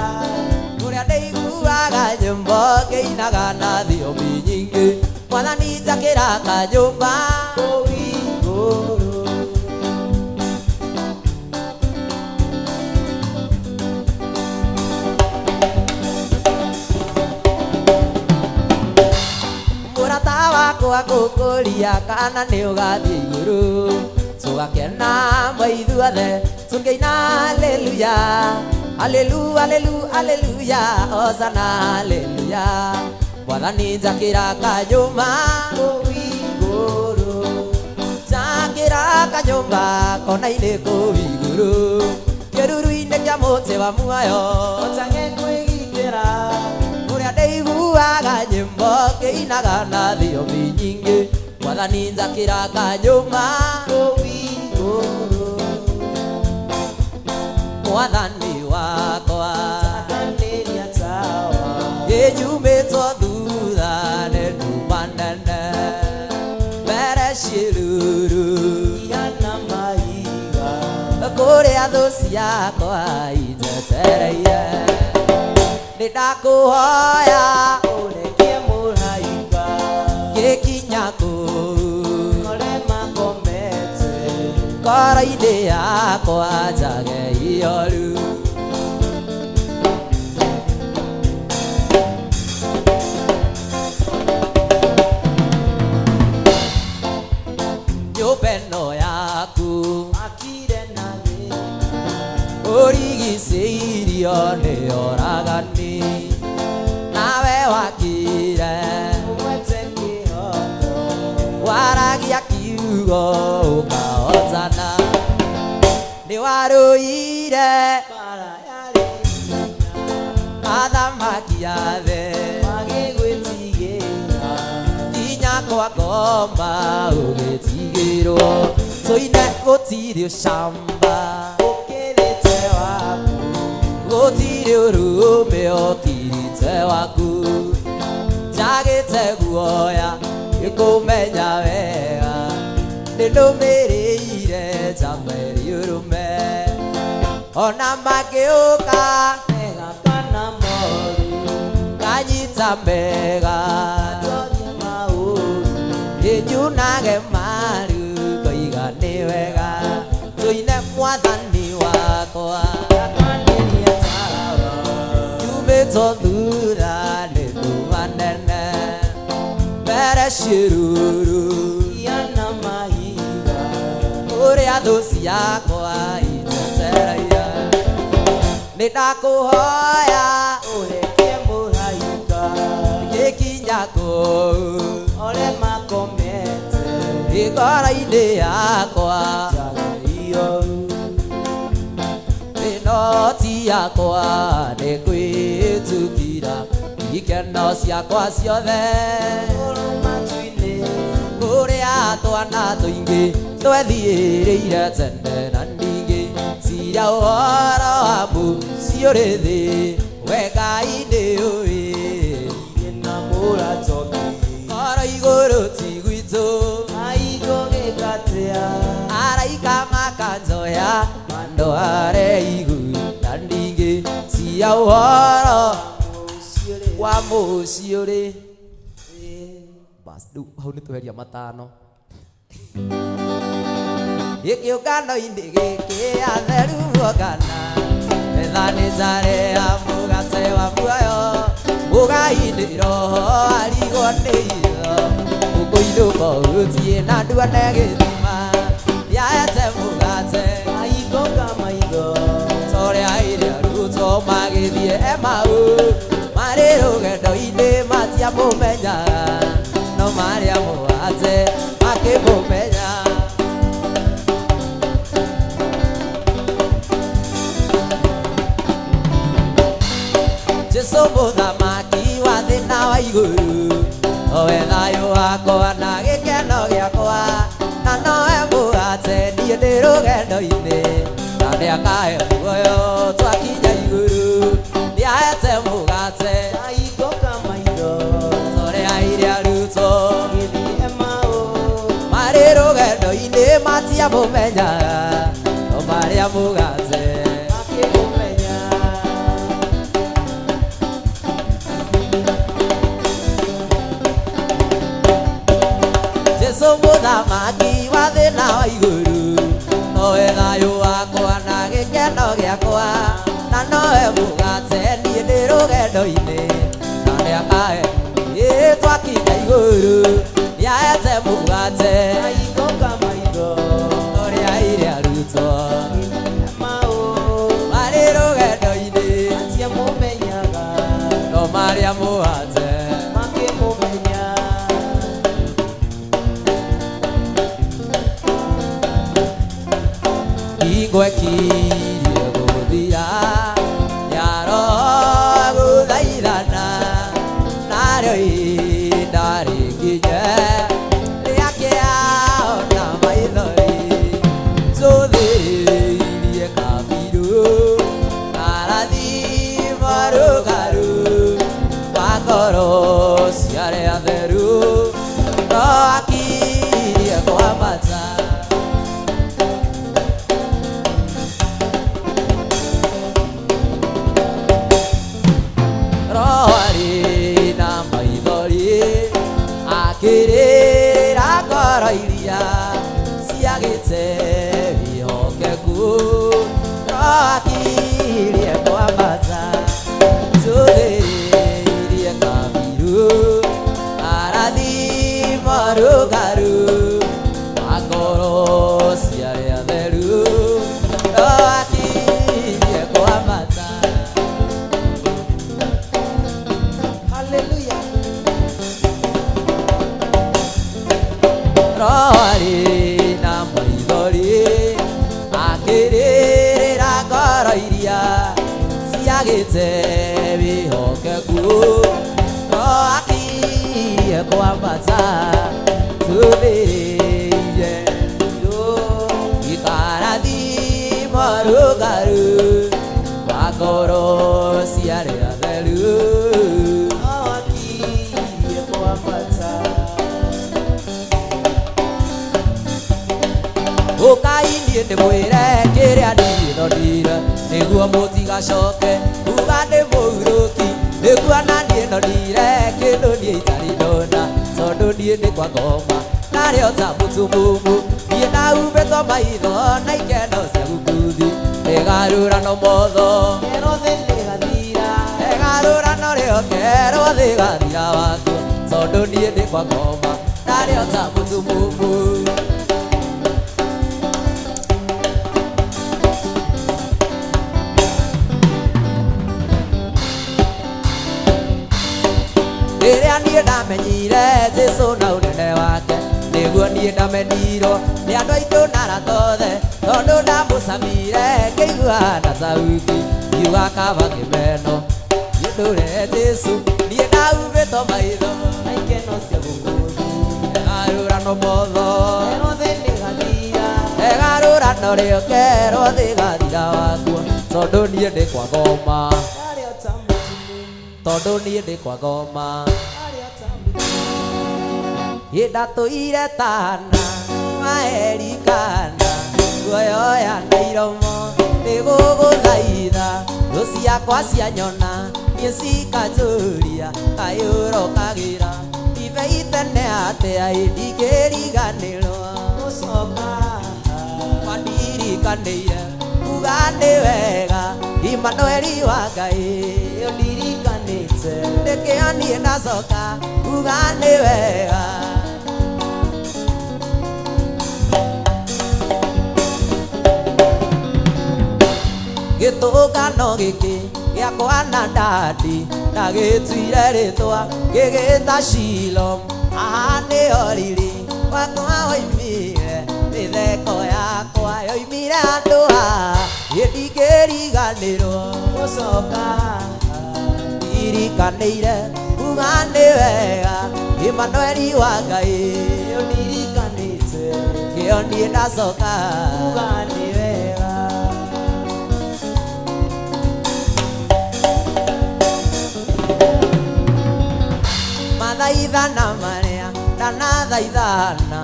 kũrĩa ndĩiguaga nyĩmbo ngĩinaga na thiomi nyingĩ mwathani njakĩra kanyũmba kũu igũrũ mũrata wakwa ngũkũria kana nĩ ũgathiĩ igũrũ tũgakena maithuothe tũngĩina aleluya alelu alelu aleluya osana aleluya mwathani njakĩra kanyũmba kũu igũrũ njakĩra kanyũmba kona-inĩ kũu igũrũ kĩruru-inĩ kĩa mũtĩ wa muoyo otage kwĩgitĩra kũrĩa ndĩiguaga nyĩmbo ngĩinaga na thiomi nyingĩ mwathani njakĩra kanyũmba kũu igũrũ mwathani wakwa akanĩria tawa ĩnyumĩtwo thutha nĩ nduma nene mbere ciĩruru ihana mahiga kũrĩa thũ ciakwa injetereire nĩ ndakũhoya ũrekie mũraika gĩkinya kũu ũrĩa makomete ngoro-inĩ yakwa njage ihoru nyũmba ĩno yaku akire na thĩna ũrigicĩirio nĩ oragani nawe wakire ũgwete kĩhoko waragia kiugo ũkahotana nĩ warũire bara yarĩ athamaki a thĩ magĩgwĩtigĩra nginya kwa ngomba ũgĩtigĩrwo tũine gũtirĩ ũcamba ũkĩrĩte waku gũtirĩ ũrũme okirite waku njagĩte guoya gĩkũmenya wega nĩndũmĩrĩire njamberi ũrũme ona mangĩũka mega kana moru nganyita mega atorie maũru ĩnyunage maru koiga nĩ wega tũine mwathani wakwa akanĩria tawa nyumĩtwo thutha nĩ nduma nene mbere ciĩruru ihana mahiga ũrĩa thũ ciakwa injetereire nĩ ndakũhoya ũrekie mũraika gĩkinya kũu ũrĩa makomete ngoro-inĩ yakwa njage ihoru ĩno ti yakwa nĩ kwĩtukira ikeno ciakwa ciothe ũrũ matu-inĩ kũrĩa twana tũingĩ twethiĩrĩire tene na ningĩ ciria ũhoro wa mũciũrĩ thĩ we Ngai nĩũĩ irĩ na mũratoki ngoro igũrũ ti gwitũ aigo gĩkatea araika makanjoya mandũ areigu na ningĩ ciria ũhoro wa mũciũrĩ basi rĩu hau nĩ tweheria matano gĩkĩũngano-inĩ gĩkĩ atheru ongana metha-inĩ njarĩa mũgate wa muoyo mũgai nĩ roho arigwo nĩ itho Kuiduko utie na dua negithima Yaete mugate Maigo ka maigo Sore aire aruto magithie Emau Marero gendo ine matia mumenya No maria mugate makimumenya Jesu muthamaki wa thina wa iguru Owe thayo wakwa na gikeno giakwa Na nowe mugate niĩ ndĩ rũgendo-inĩ Na nĩakahe muoyo twakinya iguru Nĩahete mugate Maigo ka maigo Tore aire arutwo gĩthiĩ Emau Marĩ rũgendo-inĩ matiamũmenyaga No marĩa mugate makĩmũmenya Jesu muthamaki wa thĩna wa iguru Nowe thayũ wakwa na gĩkeno gĩakwa Na nowe mugate niĩ ndĩ rũgendo-inĩ Na nĩakahe twakinya iguru Nĩahete mugate Maigo ka maigo Tore aire arutwo Marĩ rũgendo-inĩ matiamũmenyaga No marĩa mugate makĩmũmenya Ingwekirie gũthia Nyaro gũthaithana Narĩo ihinda rĩkinye Rĩa kĩao na maithori Njũthĩrĩirie kabiru Arathimo rũgaru Wa ngoro cia arĩa atheru No akirie kwambata Roari na maithori Akĩrĩra ngoro iria ciagĩte wĩhokeku No akirie kwambata Njũthĩrĩirie kabiru Arathimo rũgaru Wa ngoro cia arĩa atheru No akirie kwambata Roari na maithori Akĩrĩrĩra ngoro iria ciagĩte wĩhokeku No akirie kwambata Njũthĩrĩirie Ikarathimo rũgaru Wa ngoro cia arĩa atheru No akirie kwambata Ũkai niĩ ndĩmwĩre kĩrĩa ndĩnonire Nĩguo mũtigacoke kuga ndĩmũhurũki Nĩguo na niĩ nonire kĩndũ niĩ itarĩ ndona Tondũ niĩ ndĩ kwa ngoma narĩo ta mũtumumu Niĩ naumĩtwo maitho na ikeno cia gukuthi Ĩgarũrano motho Kero thĩ nĩgathira Ĩgarũrano rĩoke rothe gathira wakwa Tondũ niĩ ndĩ kwa ngoma narĩo ta mũtumumu Rĩrĩa niĩ ndamenyire Jesũ na ũnene wake Nĩguo niĩ ndamenirwo nĩ andũ aitũ na arata othe Tondũ ndamũcamire ngĩigua na sauti Ngiuga kaba kĩmeno Niĩ ndũre Jesũ niĩ naumĩtwo maitho Na ikeno cia gũkũthi Ĩgarũrano motho Kero thĩ nĩgathira Ĩgarũrano rĩoke rothe gathira wakwa Tondũ niĩ ndĩ kwa ngoma Tondũ niĩ ndĩ kwa ngoma Ndatũire tana maerikana Guoyoya na iromo nĩgũgũthaitha Thũ ciakwa cianyona niĩ cikanjũria Kaĩ ũrokagĩra Ibei tene atĩa ndingĩriganĩrwo Gũcoka mandirikanĩire Kuga nĩ wega Imanueli wa Ngai Ũndirikanĩte Ndĩkĩo niĩ ndacoka Kuga nĩ wega gĩtũngano gĩkĩ gĩakwa na ndandi na gĩtuire rĩtwa gĩgĩta Shilo. Haha nĩho riri wakwa woimire, mĩtheko yakwa yoimire handũ haha, ndingĩriganĩrwo gũcoka haha. Ndirikanĩire kuga nĩ wega, Emmanuel wa Ngai ũndirikanĩte, kĩo niĩ ndacoka kuga nĩ wega. Mathaithana marĩa ndanathaithana,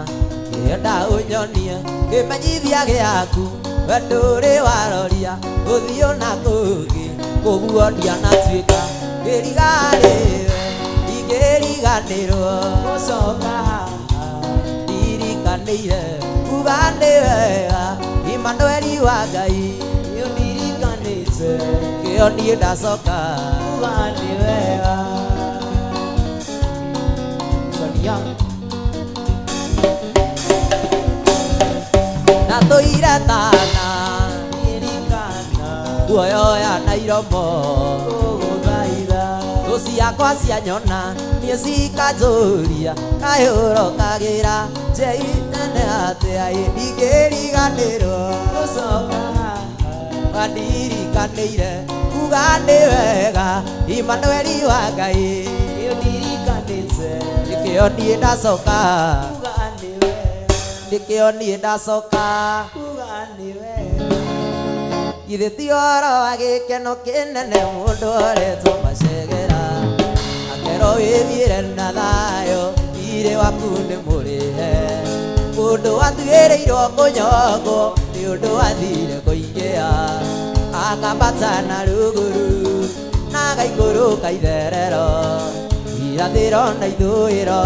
ngĩenda ũnyonie kĩmenyithia gĩaku, we ndũrĩ waroria ũthiũ na kũngĩ, koguo ndianatuĩka ngĩriganĩrwo, ndingĩriganĩrwo gũcoka haha. Ndirikanĩire kuga nĩ wega, Emmanuel wa Ngai ũndirikanĩte, kĩo niĩ ndacoka kuga nĩ wega. Na tũire tana guoyoya na iromo gũgũthaitha, thũ ciakwa cianyona niĩ cikanjũria, kayũro kagĩra njei nene atĩa, ndingĩriganĩrwo gũcoka haha. Ndirikanĩire kuga nĩ wega, Emmanuel wa Ngai ũndirikanĩte, nĩkĩo niĩ ndacoka kuga nĩ wega, nĩkĩo niĩ ndacoka kuga nĩ wega. Githĩ ti ũhoro wa gĩkeno kĩnene mũndũ oretwo macegera, akerwo wĩthiĩre na thayũ, thirĩ waku nĩ mũrĩhe. Mũndũ watuĩrĩirwo kũnyongwo nĩ ũndũ wathire kũingĩha, akambata na rũgũrũ na gaikũrũka itherero, irathĩro na ithũĩro,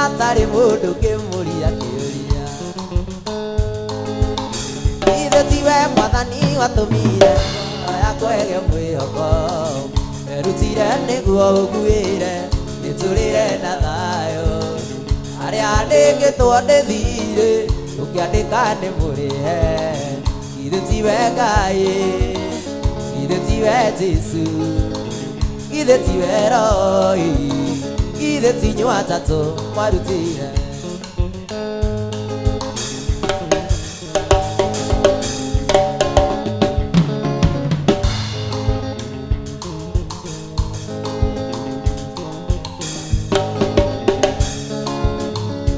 atarĩ mũndũ kĩmũria kĩũria. Ithe tiwe Mwathani watũmire oya kwege mwĩhoko, erutire nĩguo ũnguĩre, nĩtũrĩre na thayũ. Harĩa andĩkĩtwo nĩ thirĩ, ũkĩandĩka nĩ mũrĩhe. Ithe tiwe Ngai, ithe tiwe Jesu, ithe tiwe Roho, ithe ti inyuĩ atatũ mwarutire.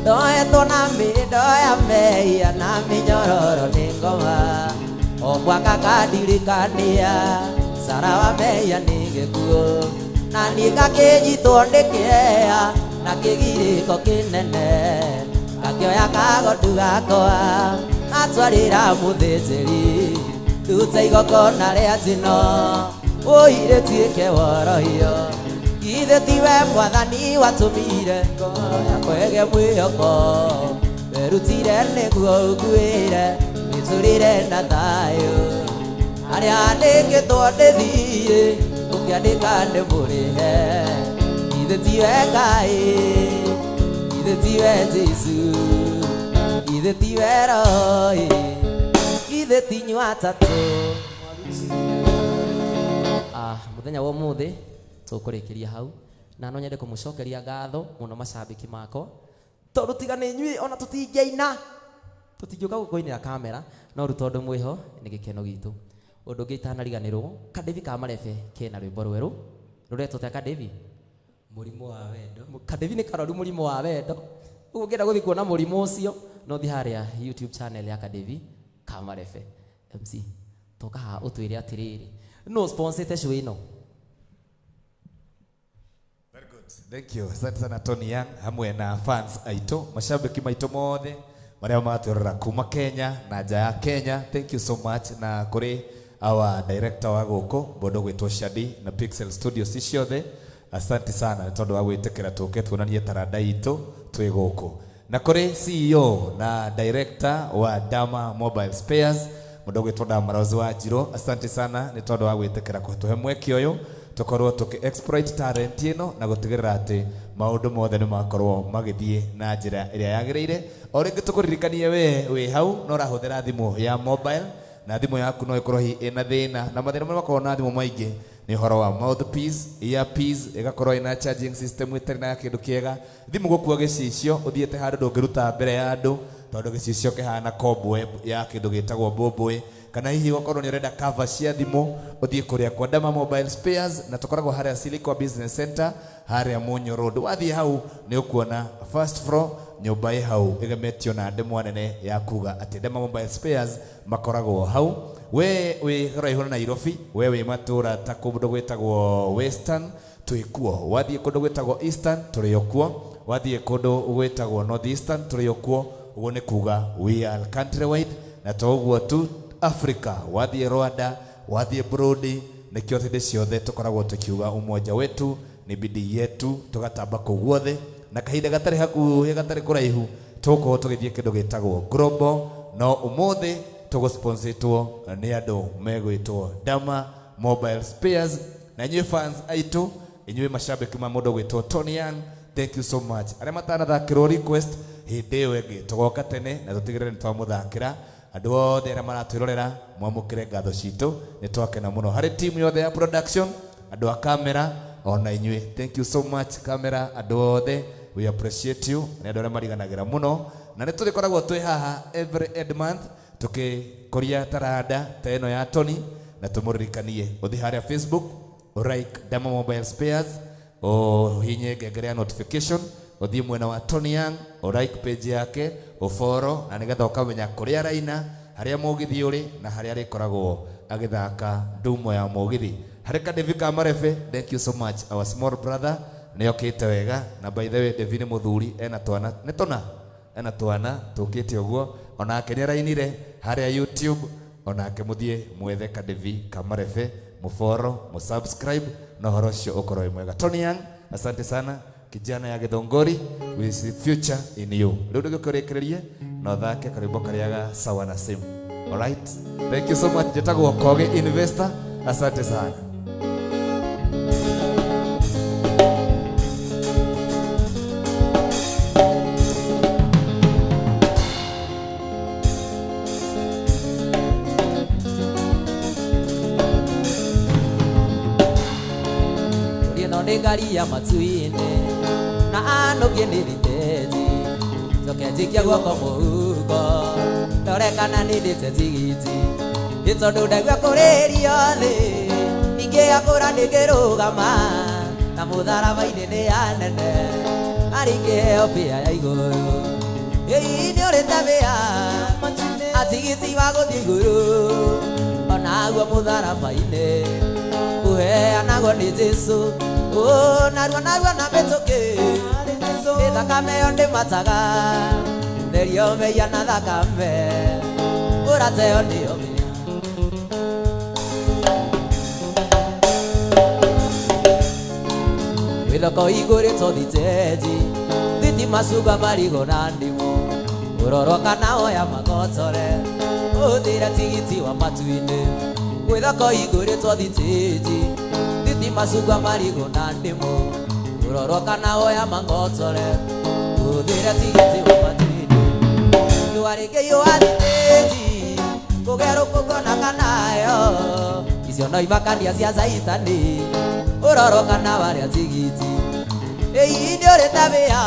Ndoetwo na mĩndoya mehia na mĩnyororo nĩ ngoma, o mwaka kandirikania Sara wa mehia nĩ gĩkuũ, na niĩ ngakĩnyitwo nĩ kĩeha na kĩgirĩko kĩnene, ngakĩoya kagondu gakwa atwarĩra mũthĩnjĩri, ndute igongona rĩa njino, ũire tuĩke worohio. Ithe tiwe Mwathani watũmire ngoro yakwa ĩgĩe mwĩhoko, werutire nĩguo ũnguĩre, nĩtũrĩre na thayũ. Harĩa andĩkĩtwo nĩ thirĩ, ũkĩandĩka nĩ mũrĩhe. Ithe tiwe Ngai, ithe tiwe Jesu, ithe tiwe Roho, ithe ti inyuĩ atatũ. Mũthenya wa ũmũthĩ tũkũrĩkĩria hau, na no nyende kũmũcokeria ngatho mũno macambĩki makwa, tondũ tiga nĩ inyuĩ ona tũtingĩina, tũtingĩũka gũkũinĩra kamera, no rĩu tondũ mwĩho nĩ gĩkeno gitũ. Ũndũ ũngĩ itanariganĩrwo, Kadevi ka Marebe kena rwĩmbo rwerũ rũretwo ta Kadevi mũrimũ wa wendo. Kadevi nĩ karori mũrimũ wa wendo, ũguo ũngĩenda gũthiĩ kuona mũrimũ ũcio no thiĩ harĩa YouTube channel ya Kadevi ka Marebe MC. Toka haha ũtwĩre atĩrĩrĩ, no sponsete show ĩno. Thank you. Asante sana Tony Young hamwe na fans aito, mashabiki maito mothe marĩa matũrora kuma Kenya na nja ya Kenya. Thank you so much, na kuri our director wa gũkũ mũndũ gwĩtwo Shadi na Pixel Studios iciothe, asante sana nĩ tondũ wa gwĩtĩkĩra tũke tuonanie taranda itũ twĩ gũkũ, na kuri CEO na director wa Dama Mobile Spares mũndũ gwĩtwo Damarozi wa Njiro, asante sana nĩ tondũ wa gwĩtĩkĩra kũtũhe mweke ũyũ tukorwo tuki-exploit talent ĩno na gũtigĩrĩra atĩ maũndũ mothe nĩ makorwo magĩthiĩ na njĩra ĩrĩa yagĩrĩire. O rĩngĩ tũkũririkanie we wĩ hau no ũrahũthĩra thimũ ya mobile, na thimu yaku no ikorwo ina thina na mathina maria makorwo na thimu maingi ni horo wa mouthpiece earpiece igakorwo ina charging system itari na kindu kiega thimu gukua gicicio uthiete handu ndungiruta mbere ya andu tondu gicicio kihana cobweb ya kindu gitagwo mbũmbũĩ kana hihi wakorwo ni urenda cover cia thimu uthie kuria kwa Dama Mobile Spares na tukoragwo haria Silico Business Center haria Munyo Road wathie hau ni ukuona first floor nyumba ĩ hau igemetio na ndemwa nene ya kuga ati Dama Mobile Spares makoragwo hau we raihu na Nairobi we wi matura ta kundu gwitagwo Western twikuo wathie kundu gwitagwo Eastern turiokuo wathie kundu gwitagwo North Eastern turiokuo uguo ni kuga we are countrywide na toguo tu Africa wathie Rwanda wathie Burundi nikio thinde ciothe tukoragwo tukiuga umoja wetu ni bidii yetu tugatamba kuguothe na kahinda gatari hakuhi gatari kuraihu tuko tugithie kindu gitagwo global no umuthi tugusponsetwo ni andu megwitwo Dama Mobile Spares na nywe fans aitu inywe mashabiki ma mundu gwitwo Tony Young thank you so much aria matana thakirwo request hindi wengi tugoka tene na tutigirire nitwamuthakira andu othe aria maratwirorera mwamukire ngatho citu nitwakena muno hari team yothe ya production andu a camera ona inywe thank you so much camera andu othe we appreciate you na andu aria mariganagira muno na niturikoragwo twi haha every month tukikoria tarada ta ino ya Tony na tumuririkanie uthi haria Facebook like Dama Mobile Spares o hinye ngengere ya notification uthie mwena wa Tony Young o like page yake o follow na nigetha ukamenya kuria raina haria mugithi uri na haria rikoragwo agithaka ndumo ya mugithi harika Devi Kamarefe thank you so much our small brother niokite wega na by the way Devi ni muthuri ena twana nitona ena twana tukite uguo onake ni rainire haria YouTube onake muthie mwethe Devi Kamarefe muforo musubscribe na horo cio ukorwo mwega Tony Young asante sana kijana ya Githongori with future in you riu ndigukurekererie no thake karimbo kariaga sawa na simu alright thank you so much jetagwo Koge Investor asante sana ngari ya matuine na anoge niriteji tokejikia guoko muhuko torekana nindite tigiti gitondu ndagwa kuririo thi ningi akura ndigirugama na mutharaba-ini ni anene arikiheo pia ya iguru ii ni urite bia atigiti wa guthi iguru onaguo mutharaba-ini uheanagwo ni Jesu narua na mituki thakame yo ndi mataga therio meia na thakame urateo ndio mia withoko igurito thiteji thitima cuga marigo na ndimu urorwo kana oya magotore uthire tigiti wa matu-ini withoko igurito thiteji thitima marigo na ndimu urorwo kana oya mangotore uthire tigiti wa matu-ini yuarike yuathiteji kugeru kugona kanayo icio no imakania cia Saitani urorwo kana waria tigiti ii ni uri tabia